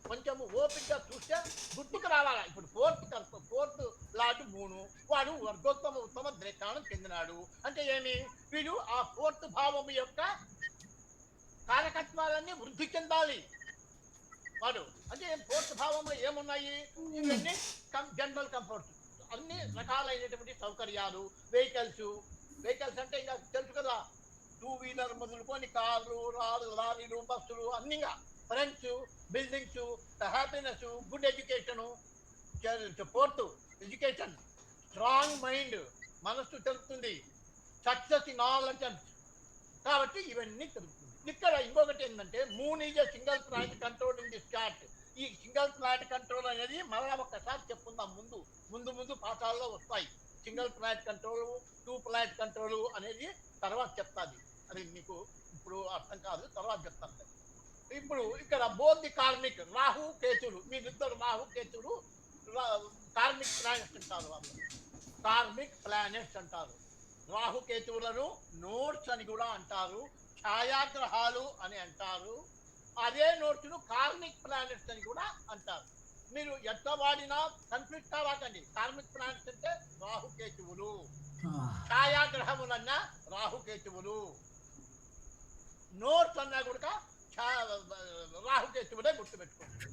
కొంచెం ఓపికగా చూస్తే గుర్తుకు రావాలా. ఇప్పుడు 4th లార్డ్ మూను, వాడు వర్గోత్తమ ఉత్తమ ద్రేకాణం చెందినాడు. అంటే ఏమి? వీడు ఆ 4th భావం యొక్క కారకత్వాలన్నీ వృద్ధి చెందాలి వాడు. అంటే 4th భావంలో ఏమున్నాయి? ఇవన్నీ జనరల్ కంఫర్ట్స్, అన్ని రకాలైనటువంటి సౌకర్యాలు, వెహికల్స్ అంటే ఇంకా తెలుసు కదా, 2 వీలర్ మొదలుకొని కార్లు, లారీలు, బస్సులు, అన్నిగా friends, buildings, happiness, good education. 4th education, strong mind, మనస్సు తెలుపుతుంది, సక్సెస్ ఇన్ ఆల్ అటెంప్ట్స్. కాబట్టి ఇవన్నీ తెలుపుతుంది. ఇక్కడ ఇంకొకటి ఏంటంటే moon is a single planet control in this chart. ఈ సింగిల్ ప్లానెట్ కంట్రోల్ అనేది మళ్ళా ఒక్కసారి చెప్పుకుందాం. ముందు పాఠాల్లో వస్తాయి. Single planet control, 2 planet control అనేది తర్వాత చెప్తాది. అది మీకు ఇప్పుడు అర్థం కాదు, తర్వాత చెప్తాను. ఇప్పుడు ఇక్కడ బోధి కార్మిక్, రాహు కేతులు, వీళ్ళిద్దరు రాహు కేతులు కార్మిక్ ప్లానెట్స్ అంటారు. వాళ్ళు కార్మిక్ ప్లానెట్స్ అంటారు. రాహు కేతువులను నోట్స్ అని కూడా అంటారు, ఛాయాగ్రహాలు అని అంటారు. అదే నోట్స్ను కార్మిక్ ప్లానెట్స్ అని కూడా అంటారు. మీరు ఎట్లా వాడినా కన్ఫ్యూజ్ కావాకండి. కార్మిక్ ప్లానెట్స్ అంటే రాహుకేతువులు, ఛాయాగ్రహములన్నా రాహుకేతువులు, నోట్స్ అన్నా కూడా రాహుకేతువులే గుర్తుపెట్టుకోండి.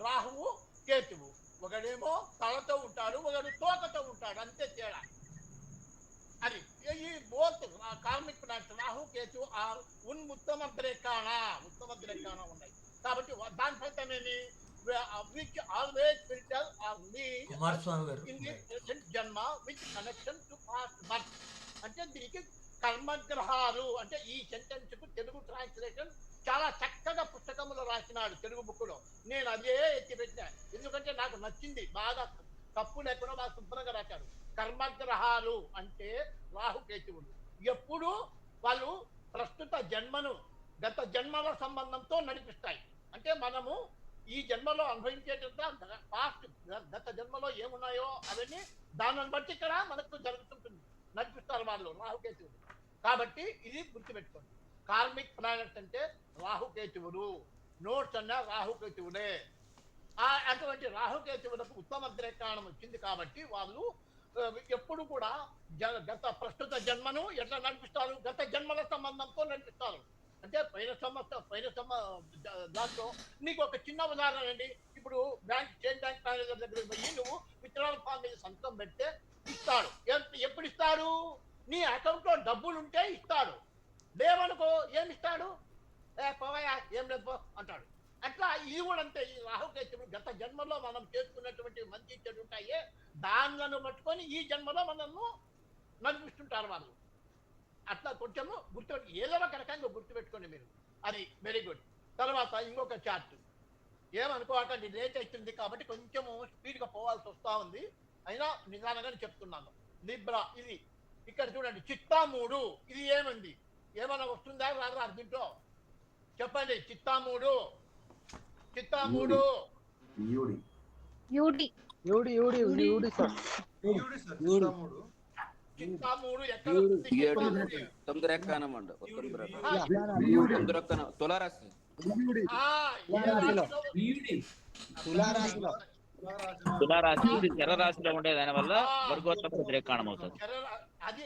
రాహువు కేతువు, ఒకడేమో తలతో ఉంటాడు, ఒకడు తోకతో ఉంటాడు, అంతే తేడా. అది ఈ both karmic planets Rahu Ketu are ఉత్తమ ద్రేకాణ ఉన్నాయి. కాబట్టి దాని ఫలితమేమి which always filter or lead Kumaraswamy గారు in the present జన్మ with connection to past birth. అంటే దీనికి కర్మగ్రహాలు అంటే ఈ సెంటెన్స్ కు తెలుగు ట్రాన్స్లేషన్ చాలా చక్కగా పుస్తకంలో రాసినాడు తెలుగు బుక్ లో. నేను అదే ఎత్తిపెట్టా, ఎందుకంటే నాకు నచ్చింది, బాగా తప్పు లేకుండా బాగా శుభ్రంగా రాశాడు. కర్మగ్రహాలు అంటే రాహుకేతువులు ఎప్పుడు వాళ్ళు ప్రస్తుత జన్మను గత జన్మల సంబంధంతో నడిపిస్తాయి. అంటే మనము ఈ జన్మలో అనుభవించేటంత పాస్ట్ గత జన్మలో ఏమున్నాయో అవన్నీ దానిని బట్టి ఇక్కడ మనకు జరుగుతుంటుంది, నడిపిస్తారు వాళ్ళు రాహుకేతువులు. కాబట్టి ఇది గుర్తుపెట్టుకోండి, కార్మిక్ ప్లానెట్స్ అంటే రాహుకేతువులు, నోట్స్ అన్న రాహుకేతువులే. అటువంటి రాహుకేతువులకు ఉత్తమ ద్రేకాణం వచ్చింది కాబట్టి వాళ్ళు ఎప్పుడు కూడా ప్రస్తుత జన్మను ఎట్లా నడిపిస్తారు, గత జన్మల సంబంధంతో నడిపిస్తారు. అంటే పైన దాంట్లో నీకు ఒక చిన్న ఉదాహరణ అండి. ఇప్పుడు స్టేట్ బ్యాంక్ మేనేజర్ దగ్గరికి పోయి నువ్వు విత్డ్రాల్ ఫామ్ మీద సంతకం పెడితే ఇస్తాడు. ఎప్పుడు ఇస్తాడు? నీ అకౌంట్ లో డబ్బులు ఉంటే ఇస్తాడు, లేవనుకో ఏమి ఇస్తాడు? పోవయా ఏం లేదు అంటాడు. అట్లా ఇది కూడా అంతే. ఈ రాహుకేతువులు గత జన్మలో మనం చేసుకున్నటువంటి మంచి చెడు ఉంటాయే దానిలను పట్టుకొని ఈ జన్మలో మనము నడిపిస్తుంటారు వాళ్ళు. అట్లా కొంచెము గుర్తుపెట్టు, ఏదో ఒక రకంగా గుర్తుపెట్టుకోండి మీరు, అది వెరీ గుడ్. తర్వాత ఇంకొక చార్ట్, ఏమనుకోకండి లేట్ అవుతుంది కాబట్టి కొంచెము స్పీడ్గా పోవాల్సి వస్తూ ఉంది, అయినా నిదానంగానే చెప్తున్నాను. లిబ్రా ఇది ఇక్కడ చూడండి, చిత్తా 3 ఇది ఏముంది, ఏమైనా వస్తుందా రాదా దీంట్లో చెప్పండి? చిత్తా 3 చిత్తా 3 ఎక్కడ వస్తుంది? ఉత్తమ ద్రేకాణం అండి. తులారాశి. తులారాశి జలరాశిలో ఉండే దాని వల్ల వర్గోత్తమ ద్రేకాణం అవుతుంది. అది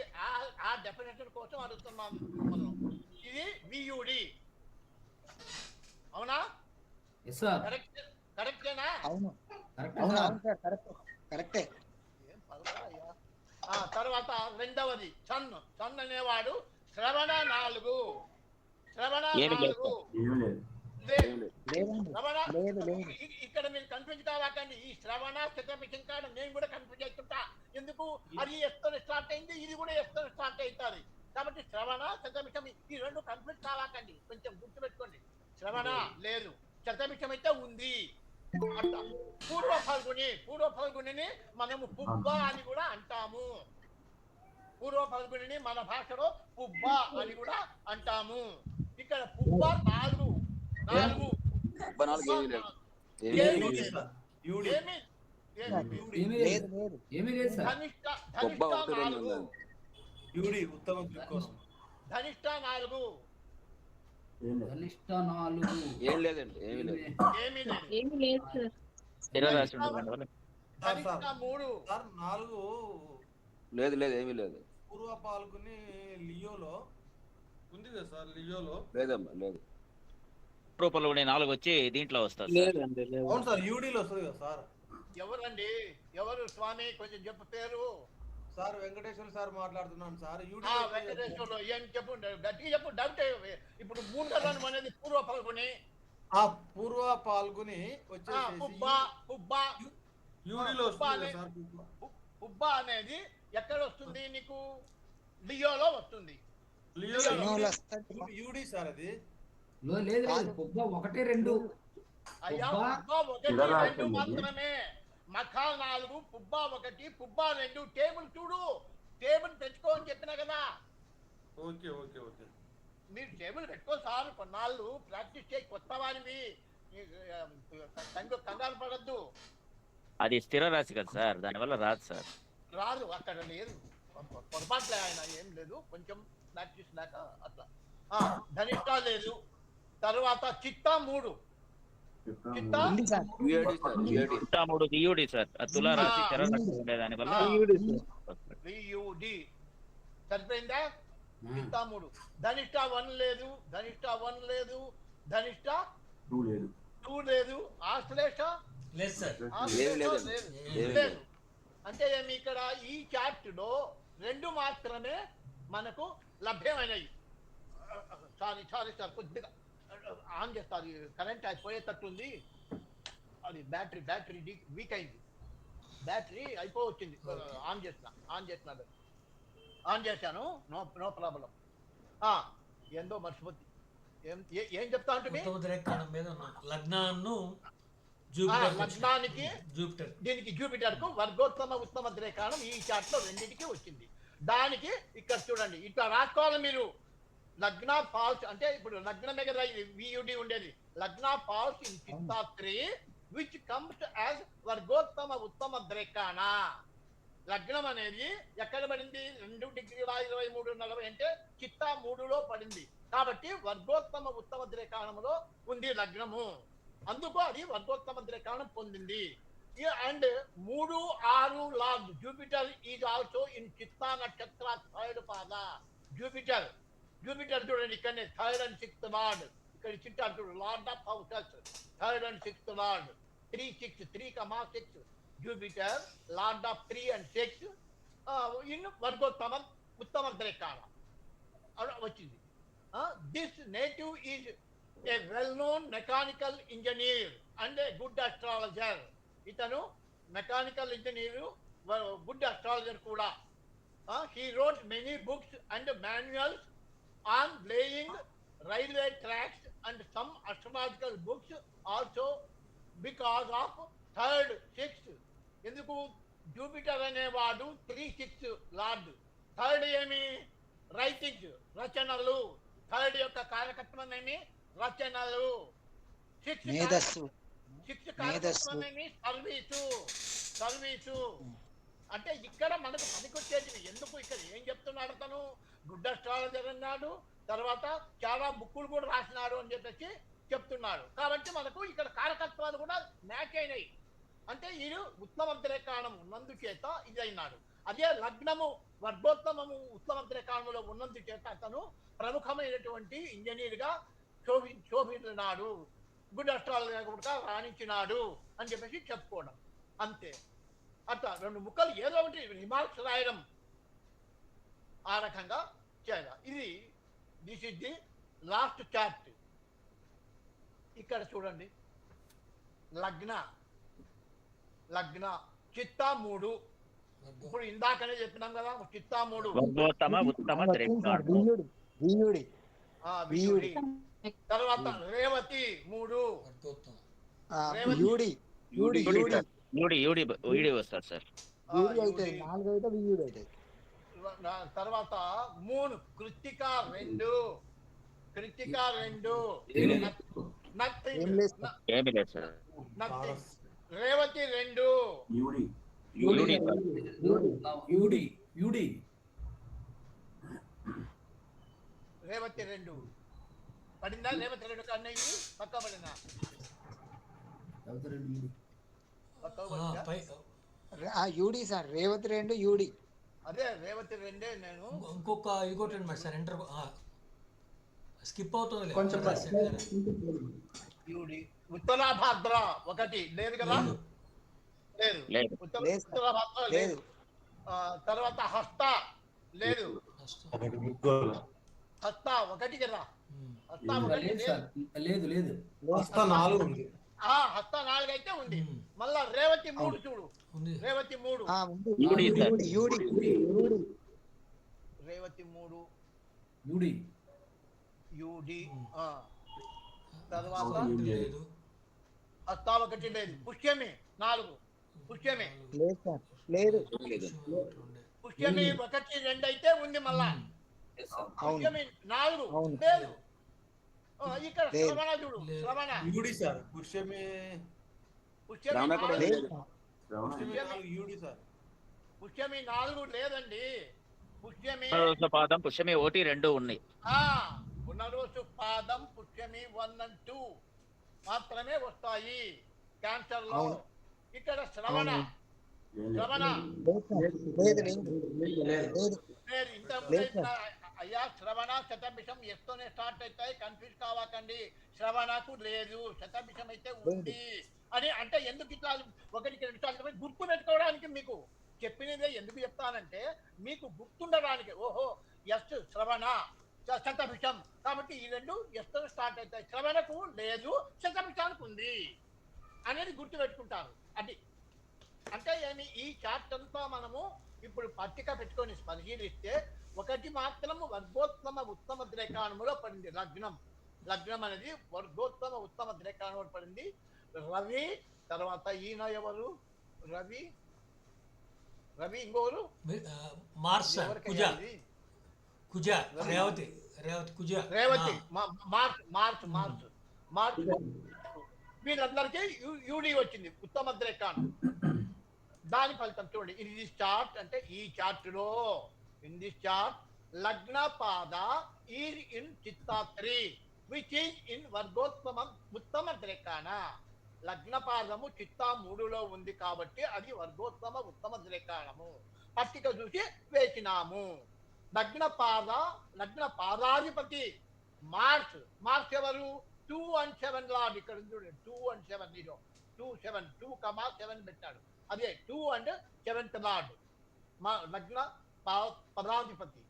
ఆ డెఫినేషన్ కోసం అడుగుతున్నాను మనం. ఇది వియుడి, అవునా? కరెక్టేనా? కరెక్టే. తర్వాత రెండవది సన్ అనేవాడు శ్రవణ 4 ఇక్కడ మీరు కన్ఫ్యూజ్ కావాకండి. ఈ శ్రవణ శతమిషంకాడు నేను కూడా కన్ఫ్యూజ్ అవుతుంటా, ఎందుకు? అది ఎస్తో స్టార్ట్ అయింది, ఇది కూడా ఎస్తో స్టార్ట్ అవుతుంది. కాబట్టి శ్రవణ శతమిషం ఈ రెండు కన్ఫ్యూజ్ కావాకండి, కొంచెం గుర్తుపెట్టుకోండి. శ్రవణ లేదు, శతమిషం అయితే ఉంది. అట్లా పూర్వ ఫల్గుణిని మనము పుబ్బ అని కూడా అంటాము. పూర్వ ఫల్గుణిని మన భాషలో పుబ్బ అని కూడా అంటాము. ఇక్కడ పుబ్బ 4 ధనిష్ట 4 ఏం లేదండి, ఏమీ లేదు. ఏమీ లేదు సార్. స్థిరరాశి ఉండడం వల్ల ధనిష్ట 3 లేదు లేదు, ఏమీ లేదు. పూర్వ పాల్గొని లియోలో ఉంది కదా సార్, లియోలో లేదమ్మా, లేదు. రూపంలో ఉండే 4 వచ్చి దీంట్లో వస్తుంది. అవును సార్, యూడీలో వస్తుంది కదా సార్. ఎవరండి? ఎవరు స్వామి? కొంచెం చెప్పు పేరు. సార్ వెంకటేశ్వర సార్ మాట్లాడుతున్నాను సార్. వెంకటేశ్వరలో ఏం చెప్పు, గట్టిగా చెప్పు. డౌట్ ఇప్పుడు మూర్ఖదానం అనేది పూర్వ పాల్గొని పూర్వ పాల్గొని పుబ్బ అనేది ఎక్కడ వస్తుంది నీకు? లియోలో వస్తుంది. యూడి సార్ అది లేదు, పుబ్బ 1, 2 అయ్యా, పుబ్బ 1, 2 మాత్రమే. మఖా 4, పుబ్బ 1, పుబ్బ 2. టేబుల్ చూడు, టేబుల్ తెచ్చుకో అని చెప్పినా కదా. ఓకే ఓకే ఓకే, మీరు టేబుల్ పెట్టుకో సార్, కొన్నాళ్ళు ప్రాక్టీస్ చేయి, కొత్త వారివి, కంగారు పడద్దు. అది స్థిర రాశి కదా సార్, దానివల్ల రాదు సార్. రాదు, అక్కడ లేదు, పొరపాట్లే ఆయన, ఏం లేదు, కొంచెం ప్రాక్టీస్ లేక అట్లా. ధనిష్ట లేదు. తర్వాత చిత్తా 3 యూడి సార్, తులారాశి చరరాశి ఉండే దాని వల్ల సరిపోయిందా? చిత్తా 3. ధనిష్ట 1 లేదు, ధనిష్ట 2 లేదు, ఆశ్లేష లేదు సార్. లేదు. అంటే ఏమి ఇక్కడ ఈ చార్ట్ లో 2 మాత్రమే మనకు లభ్యమైనవి. సారీ సార్, కొద్దిగా ఆన్ చేస్తారు, కరెంట్ అయిపోయేటట్టుంది, అది బ్యాటరీ వీక్ అయింది, బ్యాటరీ అయిపోవచ్చింది. ఆన్ చేశాను, నో ప్రాబ్లం. ఏందో మర్చిపోద్ది, ఏం చెప్తా ఉంటుంది, లగ్నానికి దీనికి జూపిటర్ కు వర్గోత్తమ ఉత్తమ ద్రేకాణం ఈ చార్ట్ లో రెండింటికి వచ్చింది. దానికి ఇక్కడ చూడండి, ఇట్లా రాసుకోవాలి మీరు. లగ్న ఫాల్స్ అంటే ఇప్పుడు లగ్నమే కదా వియుడి ఉండేది, లగ్న ఫాల్స్ ఇన్ చిత్తా 3 విచ్ కమ్స్ యాజ్ వర్గోత్తమ ఉత్తమ ద్రేకాణ. లగ్నం అనేది ఎక్కడ పడింది, 2°23' అంటే చిత్తా 3లో పడింది, కాబట్టి వర్గోత్తమ ఉత్తమ ద్రేకాణములో ఉంది లగ్నము, అందుకు అది వర్గోత్తమ ద్రేకాణం పొందింది. And 3, 6 lord Jupiter is also in చిత్తా నక్షత్ర 3rd పాద. జూపిటర్ చూడండి ఇక్కడనే 3rd and 6th లార్డ్, ఇక్కడ చిట్టారు చూడు, lord of houses 3rd and 6th lord, 3,6 Jupiter lord of 3 and 6 in వర్గోత్తమ ఉత్తమ ద్రేకాణ వచ్చింది. This native is a well known mechanical engineer and a good astrologer. ఇతను మెకానికల్ ఇంజనీరు, గుడ్ అస్ట్రాలజర్ కూడా. He wrote many books and manuals on laying railway tracks and some astrological books also because of 3rd, 6th. ఎందుకు Jupiter అనేవాడు 3, 6 lord. 3rd ఏమి, writing, రచనలు. 3rd యొక్క కారకత్వం ఏమి, రచనలు. 6th కారకత్వం ఏమి, సర్వీసు. అంటే ఇక్కడ మనకు పనికొచ్చేది ఎందుకు, ఇక్కడ ఏం చెప్తున్నాడు అతను, గుడ్ అస్ట్రాలజర్ అన్నాడు, తర్వాత చాలా బుక్కులు కూడా రాసినాడు అని చెప్పేసి చెప్తున్నాడు. కాబట్టి మనకు ఇక్కడ కారకత్వాలు కూడా మ్యాచ్ అయినాయి. అంటే ఈ ఉత్తమ ద్రేకాణం ఉన్నందుచేత ఇది అయినాడు. అదే లగ్నము వర్గోత్తమము ఉత్తమ ద్రేకాణంలో ఉన్నందుచేత అతను ప్రముఖమైనటువంటి ఇంజనీర్ గా శోభించినాడు, గుడ్ అస్ట్రాలజర్ కూడా రాణించినాడు అని చెప్పేసి చెప్పుకోవడం అంతే. అట్లా 2 ముక్కలు ఏదో ఒకటి రిమార్క్స్ రాయడం, ఆ రకంగా చేయాలి. This is the last chart. ఇక్కడ చూడండి, లగ్న చిత్తా 3. ఇప్పుడు ఇందాకనే చెప్పినాం కదా, చిత్తా 3 వర్గోత్తమ ఉత్తమ ద్రేకాణం. తర్వాత రేవతి 3, యూడి వస్తారు సార్. తర్వాత 3 కృత్తిక 2 ఏమి లేదు సార్. రేవతి 2 రేవతి 2 పడిందా, రేవతి 2 కన్నయ్య పక్క పడిందా, యూడి సార్, రేవతి 2 యూడి. అదే రేవతి 2 నేను ఇంకోటి సార్, ఎంటర్ స్కిప్ అవుతుంది కొంచెం ఉత్తరాభాద్ర 1 లేదు కదా, లేదు. ఉత్తరాభాద్ర లేదు. తర్వాత హస్త లేదు, హస్త 1 కదా, హస్త 1 లేదు. హస్త 4 ఉంది. హస్త 4 అయితే ఉంది. మళ్ళా రేవతి 3 చూడు, రేవతి 3 యూడి. తర్వాత హస్త 1 లేదు. పుష్యమి 4, పుష్యమి లేదు. పుష్యమి 1, 2 అయితే ఉంది. మళ్ళా పుష్యమి 4 లేదు. ఇక్కడ శ్రవణ చూడు, శ్రవణ యూడి సార్, పుష్యమి పుష్యమి 4 లేదండి. పుష్యమి పాదం పుష్యమి 1, 2 ఉన్నాయి. పునరోసు పాదం పుష్యమి 1 and 2 మాత్రమే వస్తాయి క్యాన్సర్ లో. ఇక్కడ శ్రవణ అయ్యా, శ్రవణ శతభిషం ఎస్తోనే స్టార్ట్ అవుతాయి, కన్ఫ్యూజ్ కావకండి. శ్రవణకు లేదు, శతభిషం అయితే ఉంది అని అంటే ఎందుకు ఇట్లా 1, 2 సార్లు గుర్తు పెట్టుకోవడానికి మీకు చెప్పినదే ఎందుకు చెప్తానంటే, మీకు గుర్తుండడానికి. ఓహో ఎస్ శ్రవణ శతభిషం. కాబట్టి ఈ రెండు ఎస్ స్టార్ట్ అవుతాయి. శ్రవణకు లేదు, శతభిషానికి ఉంది అనేది గుర్తు పెట్టుకుంటారు. అది అంటే ఏమి, ఈ చార్ట్ అంతా మనము ఇప్పుడు పట్టిక పెట్టుకొని పరిశీలిస్తే ఒకటి మాత్రము వర్గోత్తమ ఉత్తమ ద్రేకాణములో పడింది. లగ్నం అనేది వర్గోత్తమ ఉత్తమ ద్రేకాణంలో పడింది. రవి తర్వాత ఈయన ఎవరు, రవి ఇంకోరు మార్స్ సార్, కుజ రేవతి మార్చ్ వీళ్ళందరికీ యూడి వచ్చింది ఉత్తమ ద్రేకాణం. దాని ఫలితం చూడండి. ఇది చార్ట్ అంటే ఈ చార్ట్ లో ఇన్ దిస్ చార్ట్ లగ్న పాద ఈజ్ ఇన్ చిత్తాత్రి విచ్ ఈజ్ ఇన్ వర్గోత్తమ ఉత్తమ ద్రేకాణ. లగ్న పాదము చిత్తా 3లో ఉంది కాబట్టి అది వర్గోత్తమ ఉత్తమ ద్రేకాణము. పట్టిక చూసి వేసినాము. లగ్న పాదాధిపతి మార్చ్ ఎవరు, 2 and 7 లార్డ్. ఇక్కడ చూడండి 2 and 7 2, పెట్టాడు. అదే 2 and 7th లార్డ్ లగ్న పాదాధిపతి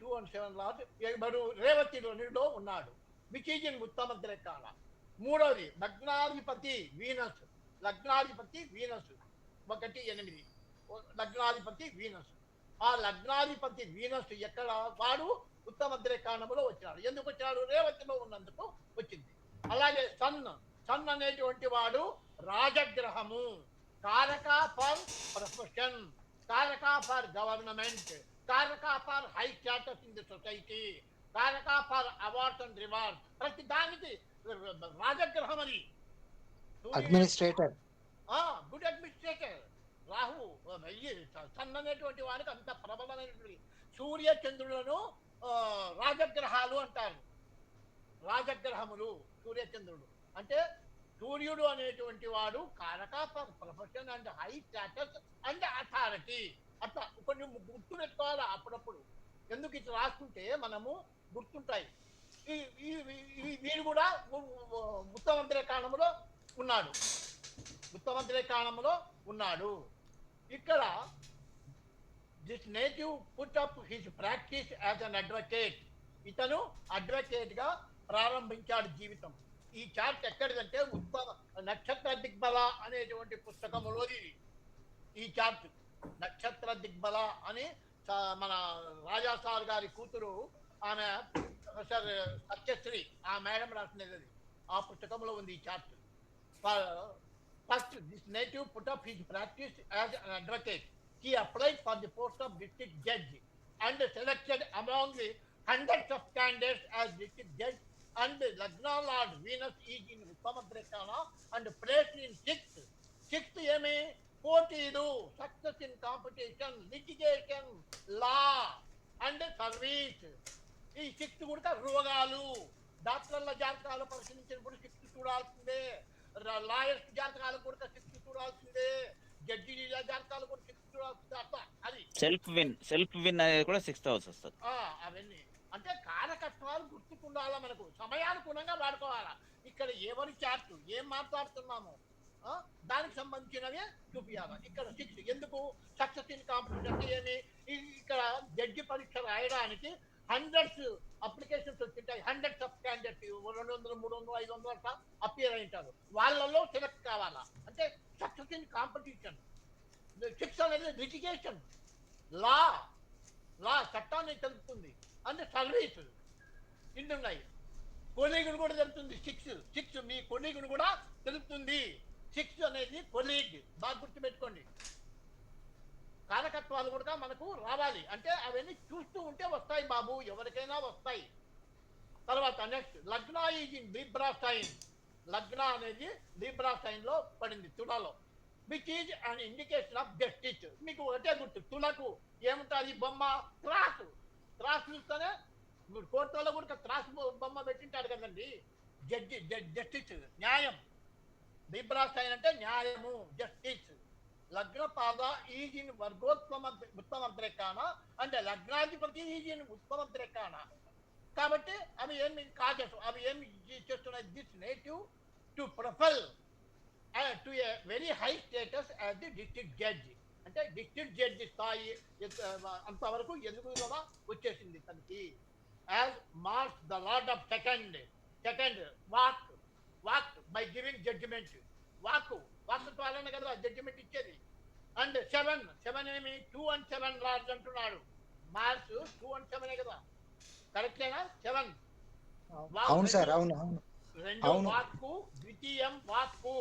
2 and 7 లార్డ్ ఎవరు, రేవతిలో ఉన్నాడు. విచ్ ఈజ్ ఇన్ ఉత్తమ ద్రేకాణ. మూడవది లగ్నాధిపతి వీనస్ 1-8 లగ్నాధిపతి వీనస్. ఆ లగ్నాధిపతి వీనస్ ఎక్కడ, వాడు ఉత్తమ ద్రేకాణములో వచ్చినాడు. ఎందుకు వచ్చాడు, రేవతిలో ఉన్నందుకు వచ్చింది. అలాగే సన్ అనేటువంటి వాడు రాజగ్రహము, కారక ఫర్ ప్రొఫెషన్, కారక ఫర్ గవర్నమెంట్, కారక for high status in the society, కారక ఫర్ అవార్డ్స్ అండ్ రివార్డ్స్. ప్రతి దానికి రాజగ్రహం అని. Administrator, good administrator Rahu. Sun అనేటువంటి వారికి అంత ప్రబలమైనటువంటి సూర్య చంద్రులను రాజగ్రహాలు అంటారు. రాజగ్రహములు సూర్యచంద్రుడు అంటే సూర్యుడు అనేటువంటి వాడు కారక for profession and high status and authority. అట్లా కొన్ని గుర్తు పెట్టుకోవాలి అప్పుడప్పుడు. ఎందుకు ఇట్లా రాసుకుంటే మనము గుర్తుంటాయి. వీడు కూడా ఉత్తమ ద్రేకాణములో ఉన్నాడు. ఇక్కడ this native put up his practice as an advocate. ఇతను అడ్వకేట్ గా ప్రారంభించాడు జీవితం. ఈ చార్ట్ ఎక్కడిదంటే ఉత్తమ నక్షత్ర దిగ్బల అనేటువంటి పుస్తకములోది ఈ చార్ట్. నక్షత్ర దిగ్బల అని మన రాజా సార్ గారి కూతురు ఆమె ప్రొఫెసర్ సత్యశ్రీ ఆ మేడం రాసినది. అది ఆ పుస్తకంలో ఉంది ఈ chart. First this native put up his practice as an advocate. He applied for the post of district judge and selected among the hundreds of candidates as district judge, and Lagna Lord Venus is in Uttama Drekana and placed in 6th ఏమి, పోటీలు, success in competition, litigation, law and service. ఈ 6th కూడా రోగాలు. డాక్టర్ల జాతకాలు పరిశీలించినప్పుడు 6th చూడాల్సిందే. Lawyers జాతకాలు కూడా 6th చూడాల్సిందే. జడ్జి జాతకాలు కూడా 6th చూడాల్సిందే. అట్లా అది సెల్ఫ్ విన్ అనేది కూడా 6th హౌస్ వస్తుంది. అవన్నీ అంటే కారకత్వాలు గుర్తుకుండాలా, మనకు సమయానుగుణంగా వాడుకోవాలా. ఇక్కడ ఎవరి చార్ట్ ఏం మాట్లాడుతున్నాము దానికి సంబంధించినవే చూపించాలి. ఇక్కడ 6 ఎందుకు, సక్సెస్ ఇన్ కాంపిటీషన్ అంటే ఏమి, ఇక్కడ జడ్జి పరీక్ష రాయడానికి హండ్రెడ్స్ అప్లికేషన్స్ వచ్చింటాయి. హండ్రెడ్స్ ఆఫ్ క్యాండిడేట్స్ 200, 300, 500 అట్లా అపియర్ అయింటారు. వాళ్ళలో సెలెక్ట్ కావాలా అంటే సక్సెస్ ఇన్ కాంపిటీషన్. 6 అనేది లిటిగేషన్, లా చట్టాన్ని తెలుపుతుంది. అంటే సర్వీస్ ఇన్ని ఉన్నాయి. కొలీగును కూడా తెలుపుతుంది 6 మీ కొలీగును కూడా తెలుపుతుంది. 6 అనేది కొలీగ్. బాగా గుర్తుపెట్టుకోండి. కారకత్వాలు కూడా మనకు రావాలి అంటే అవన్నీ చూస్తూ ఉంటే వస్తాయి బాబు, ఎవరికైనా వస్తాయి. తర్వాత నెక్స్ట్ లగ్న ఈజ్ ఇన్ లిబ్రా సైన్. లగ్న అనేది లిబ్రా సైన్ లో పడింది, తులలో. Which is an indication of justice. మీకు ఒకటే గుర్తు, తులకు ఏముంటుంది బొమ్మ, త్రాసు చూస్తేనే కోర్టులో కూడా త్రాసు బొమ్మ పెట్టింటాడు కదండి. జస్టిస్ న్యాయం. లిబ్రా సైన్ అంటే న్యాయము, జస్టిస్. లగ్న పాద ఈజ్ ఇన్ వర్గోత్తమ ఉత్తమ ద్రేకాణ అంటే లగ్నాధిపతి ఈజ్ ఇన్ ఉత్తమ ద్రేకాణ. కాబట్టి అవి ఏమి కాజెస్, అవి ఏమి చేస్తున్నాయి, this native to propel to a very high status as the district judge. అంటే డిస్ట్రిక్ట్ జడ్జి స్థాయి అంతవరకు ఎదుగుదల వచ్చేసింది తనకి. As marks the lord of second walk by giving judgement. Walk ద్వారానే కదా జడ్జిమెంట్ ఇచ్చేది. అండ్ 7 ఏమి 2 and 7 లార్డ్స్ అంటున్నాడు. మార్క్స్ 2 and 7 కదా, కరెక్టేనా? 7 అవును సార్, అవును అవును రెండో అవును. వాక్కు, ద్వితీయం వాక్కు.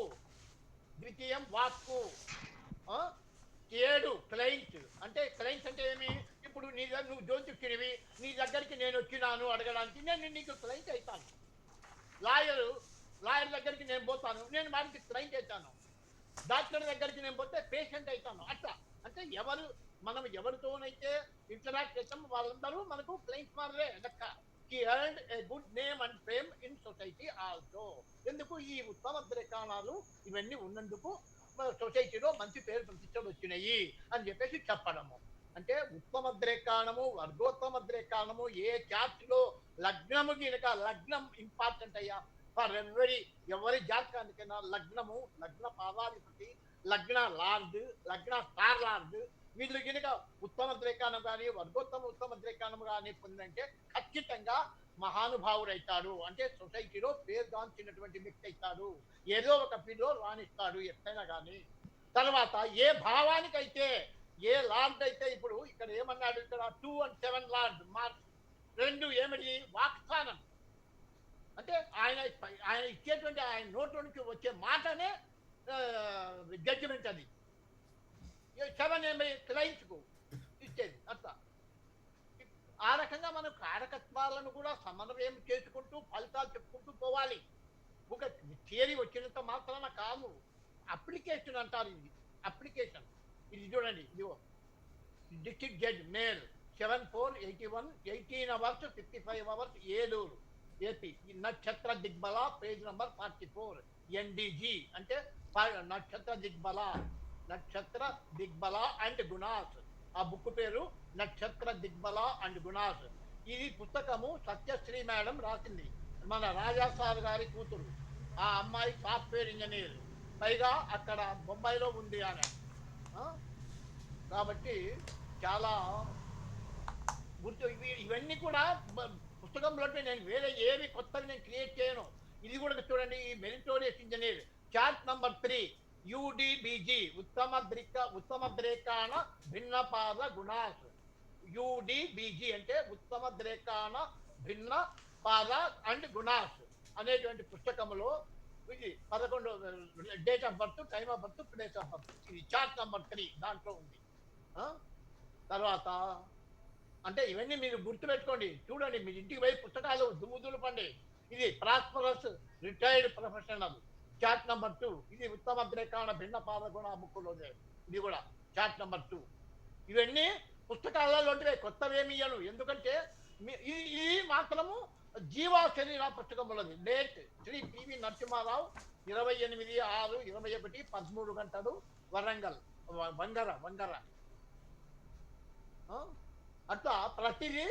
7 క్లయింట్స్. అంటే క్లయింట్స్ అంటే ఏమి? ఇప్పుడు నీ దగ్గర నువ్వు జ్యోతిష్యుడివి, నీ దగ్గరికి నేను వచ్చినాను అడగడానికి, నేను నీకు క్లయింట్ అవుతాను. లాయర్ దగ్గరికి నేను పోతాను, నేను వారికి క్లయింట్ అవుతాను. డాక్టర్ దగ్గరికి నేను పోతే పేషెంట్ అవుతాను. అట్లా అంటే మనం ఎవరితోనైతే ఇంటరాక్ట్ చేస్తామో వాళ్ళందరూ మనకు క్లయింట్స్ మారే లెక్క. He earned a good name and fame in society also. ఎందుకు? ఈ ఉత్తమ ద్రేకాణాలు ఇవన్నీ ఉన్నందుకు సొసైటీలో మంచి పేరు ప్రతిష్టలు వచ్చినాయి అని చెప్పేసి చెప్పడము. అంటే ఉత్తమ ద్రేకాణము, వర్గోత్తమ ద్రేకాణము ఏ చార్ట్ లో లగ్నము గినక, లగ్నం ఇంపార్టెంట్ అయ్యా ఫర్ ఎవరి జాతకానికైనా. లగ్న పాదాధిపతి, లగ్న లార్డ్, లగ్న స్టార్ లార్డ్ వీళ్ళు గినక ఉత్తమ ద్రేకాణం కానీ ఉత్తమ ద్రేకాణం కానీ పొందంటే ఖచ్చితంగా మహానుభావుడు అవుతాడు. అంటే సొసైటీలో పేరుగాంచినటువంటి వ్యక్తి అవుతాడు, ఏదో ఒక ఫీల్డ్లో రాణిస్తాడు ఎట్లయినా కానీ. తర్వాత ఏ భావానికైతే ఏ లార్డ్ అయితే, ఇప్పుడు ఇక్కడ ఏమన్నాడు, ఇక్కడ 2 and 7 లార్డ్ మార్క్స్ 2 ఏమిటి? వాక్స్థానం. అంటే ఆయన ఇచ్చేటువంటి ఆయన నోట్లో నుంచి వచ్చే మాటనే జడ్జిమెంట్. అది 7 ఏమి? క్లయింట్స్ కు ఇచ్చేది. అట్లా ఆ రకంగా మనం కారకత్వాలను కూడా సమన్వయం చేసుకుంటూ ఫలితాలు చెప్పుకుంటూ పోవాలి. ఒక థియరీ వచ్చినంత మాత్రాన కాదు, అప్లికేషన్ అంటారు. ఇది అప్లికేషన్. ఇది చూడండి, ఇదిగో district judge male 7/4/81 18 hours 55 hours Eluru AP. నక్షత్ర దిగ్బల పేజ్ నంబర్ 44 ఎన్డిజి అంటే నక్షత్ర దిగ్బల అండ్ గుణాస్. ఆ బుక్ పేరు నక్షత్ర దిగ్బల అండ్ గుణాస్. ఇది పుస్తకము సత్యశ్రీ మేడం రాసింది, మన రాజా సార్ గారి కూతురు. ఆ అమ్మాయి సాఫ్ట్వేర్ ఇంజనీర్, పైగా అక్కడ బొంబాయిలో ఉంది ఆమె. కాబట్టి చాలా గుర్తు. ఇవన్నీ కూడా పుస్తకంలో నేను వేరే ఏవి కొత్తవి నేను క్రియేట్ చేయను. ఇది కూడా చూడండి, ఈ మెరిటోరియస్ ఇంజనీర్ చార్ట్ నంబర్ 3 యుడిబిజి ఉత్తమ ద్రేకాణ భిన్నపాద గుణాస్. యుడిబిజి అంటే ఉత్తమ ద్రేకాణ భిన్న పాద అండ్ గుణాస్ అనేటువంటి పుస్తకంలో ఇది 11 date of birth, time of birth, place of birth. ఇది చార్ట్ నంబర్ 3 దాంట్లో ఉంది. తర్వాత అంటే ఇవన్నీ మీరు గుర్తుపెట్టుకోండి, చూడండి, మీ ఇంటికి పోయి పుస్తకాలు దుమ్ముదులపండి. ఇది prosperous retired professional chart number 2. ఇది ఉత్తమ ద్రేకాణ భిన్న పాద గుణ బుక్కులోనే. ఇది కూడా చార్ట్ నంబర్ 2. ఇవన్నీ పుస్తకాలలోంటివే, కొత్తవేమి ఇయ్యను. ఎందుకంటే ఇది మాత్రము జీవా శరీర పుస్తకములది. డేట్ శ్రీ పివి నరసింహారావు 28/6/21 13 గంటలు వరంగల్ వంగర. అట్లా ప్రతిదీ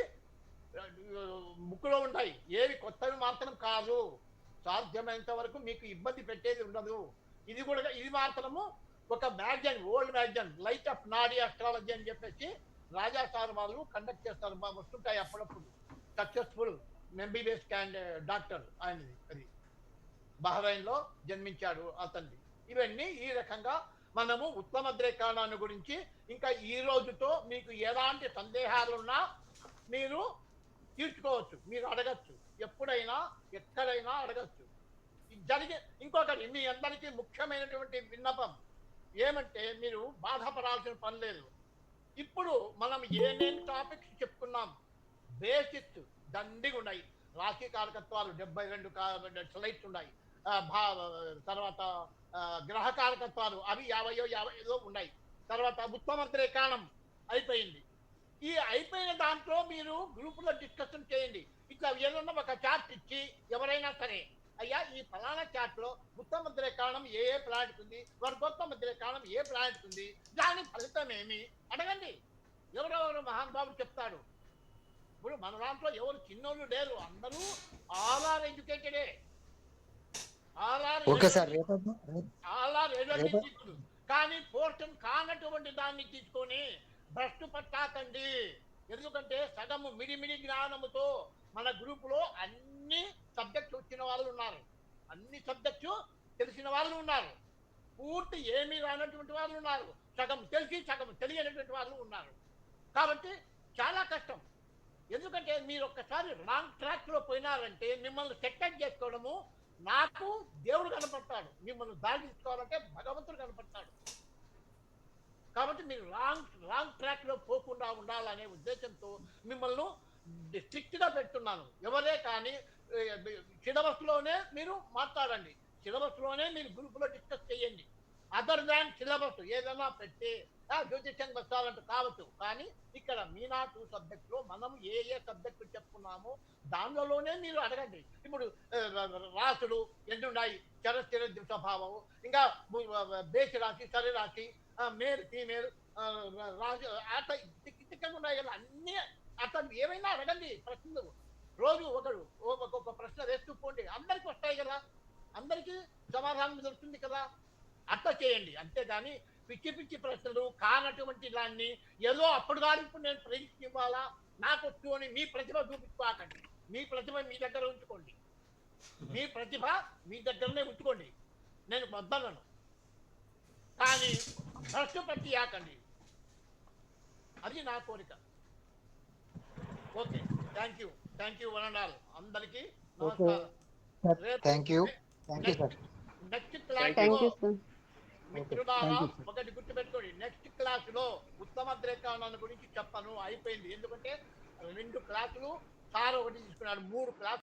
బుక్లో ఉంటాయి, ఏవి కొత్తవి మాత్రం కాదు. సాధ్యమైనంత వరకు మీకు ఇబ్బంది పెట్టేది ఉండదు. ఇది మాత్రము ఒక magazine, old magazine, light of నాడీ అస్ట్రాలజీ అని చెప్పేసి రాజా సార్ వాళ్ళు కండక్ట్ చేస్తారు. వస్తుంటాయి అప్పుడప్పుడు. సక్సెస్ఫుల్ ఎంబీబీఎస్ డాక్టర్ ఆయనది. అది బహ్రైన్ లో జన్మించాడు అతన్ని. ఇవన్నీ ఈ రకంగా మనము ఉత్తమ ద్రేకాణాన్ని గురించి ఇంకా ఈ రోజుతో మీకు ఎలాంటి సందేహాలున్నా మీరు తీర్చుకోవచ్చు, మీరు అడగచ్చు, ఎప్పుడైనా ఎక్కడైనా అడగచ్చు. ఇంకొకటి మీ అందరికీ ముఖ్యమైనటువంటి విన్నపం ఏమంటే, మీరు బాధపడాల్సిన పని లేదు. ఇప్పుడు మనం ఏమేమి టాపిక్స్ చెప్పుకున్నాం, బేసిక్స్ దండిగా ఉన్నాయి. రాశి కారకత్వాలు 72 స్లైడ్స్ ఉన్నాయి. తర్వాత గ్రహ కారకత్వాలు అవి 50 ఉన్నాయి. తర్వాత ఉత్తమ ద్రేకాణం అయిపోయింది. ఈ అయిపోయిన దాంట్లో మీరు గ్రూపులో డిస్కషన్ చేయండి. ఇట్లా ఏదన్నా ఒక చార్ట్ ఇచ్చి ఎవరైనా సరే, అయ్యా ఈ ఫలానా చార్ట్ లో ఉత్తమ ద్రేకాణం ఏ ప్లానెట్ ఉంది, వర్గోత్తమ ద్రేకాణం ఏ ప్లానెట్ ఉంది, దాని ఫలితం ఏమి అడగండి. ఎవరెవరు మహానుభావుడు చెప్తాడు. ఇప్పుడు మన దాంట్లో ఎవరు చిన్నోళ్ళు లేరు, అందరూ ఆల్ ఆర్ ఎడ్యుకేటెడే. కానీ పోర్షన్ కానటువంటి దాన్ని తీసుకొని భ్రష్టు పట్టాకండి. ఎందుకంటే సగము మిడిమిడి జ్ఞానముతో మన గ్రూపులో అన్ని సబ్జెక్ట్స్ వచ్చిన వాళ్ళు ఉన్నారు, అన్ని సబ్జెక్ట్స్ తెలిసిన వాళ్ళు ఉన్నారు, పూర్తి ఏమీ రానటువంటి వాళ్ళు ఉన్నారు, సగం తెలిసి సగం తెలియనటువంటి వాళ్ళు ఉన్నారు. కాబట్టి చాలా కష్టం. ఎందుకంటే మీరు ఒక్కసారి రాంగ్ ట్రాక్ లో పోయినారంటే మిమ్మల్ని సెటప్ చేసుకోవడము, నాకు దేవుడు కనపడతాడు, మిమ్మల్ని దారి తీసుకోవాలంటే భగవంతుడు కనపడతాడు. కాబట్టి మీరు రాంగ్ ట్రాక్ లో పోకుండా ఉండాలనే ఉద్దేశంతో మిమ్మల్ని స్ట్రిక్ట్ గా పెడుతున్నాను. ఎవరే కానీ సిలబస్ లోనే మీరు మాట్లాడండి, సిలబస్ లోనే మీరు గ్రూప్ లో డిస్కస్ చేయండి. అదర్ దాన్ సిలబస్ ఏదైనా పెట్టి జ్యోతిష్యం వస్తారంటే కావచ్చు, కానీ ఇక్కడ మీనా 2 సబ్జెక్ట్ లో మనం ఏ సబ్జెక్టు చెప్పుకున్నామో దానిలోనే మీరు అడగండి. ఇప్పుడు రాసులు ఎన్ని ఉన్నాయి, చరస్థిర స్వభావం, ఇంకా బేసి రాశి, సరి రాశి, మేల్ ఫీమేల్ రాశి, అట్లా తిక్కగా ఉన్నాయి కదా అన్ని. అట్లా ఏమైనా అడగండి ప్రశ్నలు. రోజు ఒక్కొక్క ప్రశ్న వేస్తూ పోండి, అందరికి వస్తాయి కదా, అందరికీ సమాధానం దొరుకుతుంది కదా. అట్లా చేయండి. అంతేగాని పిచ్చి పిచ్చి ప్రశ్నలు కానటువంటి దాన్ని ఏదో అప్పుడు కాదు ఇప్పుడు నేను ప్రెడిక్ట్ ఇవ్వాలా, నాకు వచ్చు అని మీ ప్రతిభ చూపించుకోకండి. మీ ప్రతిభ మీ దగ్గర ఉంచుకోండి, మీ ప్రతిభ మీ దగ్గరనే ఉంచుకోండి. నేను వద్దలను, కానీ భ్రష్టు పట్టియాకండి. అది నా కోరిక. Okay, thank you one and all. అందరికీ నమస్కారం. Thank you sir. Next class మిత్రులారా ఒకటి గుర్తుపెట్టుకోండి, నెక్స్ట్ క్లాస్ లో ఉత్తమ ద్రేకాణాన్ని గురించి చెప్పను, అయిపోయింది. ఎందుకంటే 2 క్లాసులు సార్ ఒకటి తీసుకున్నాడు, 3 క్లాసులు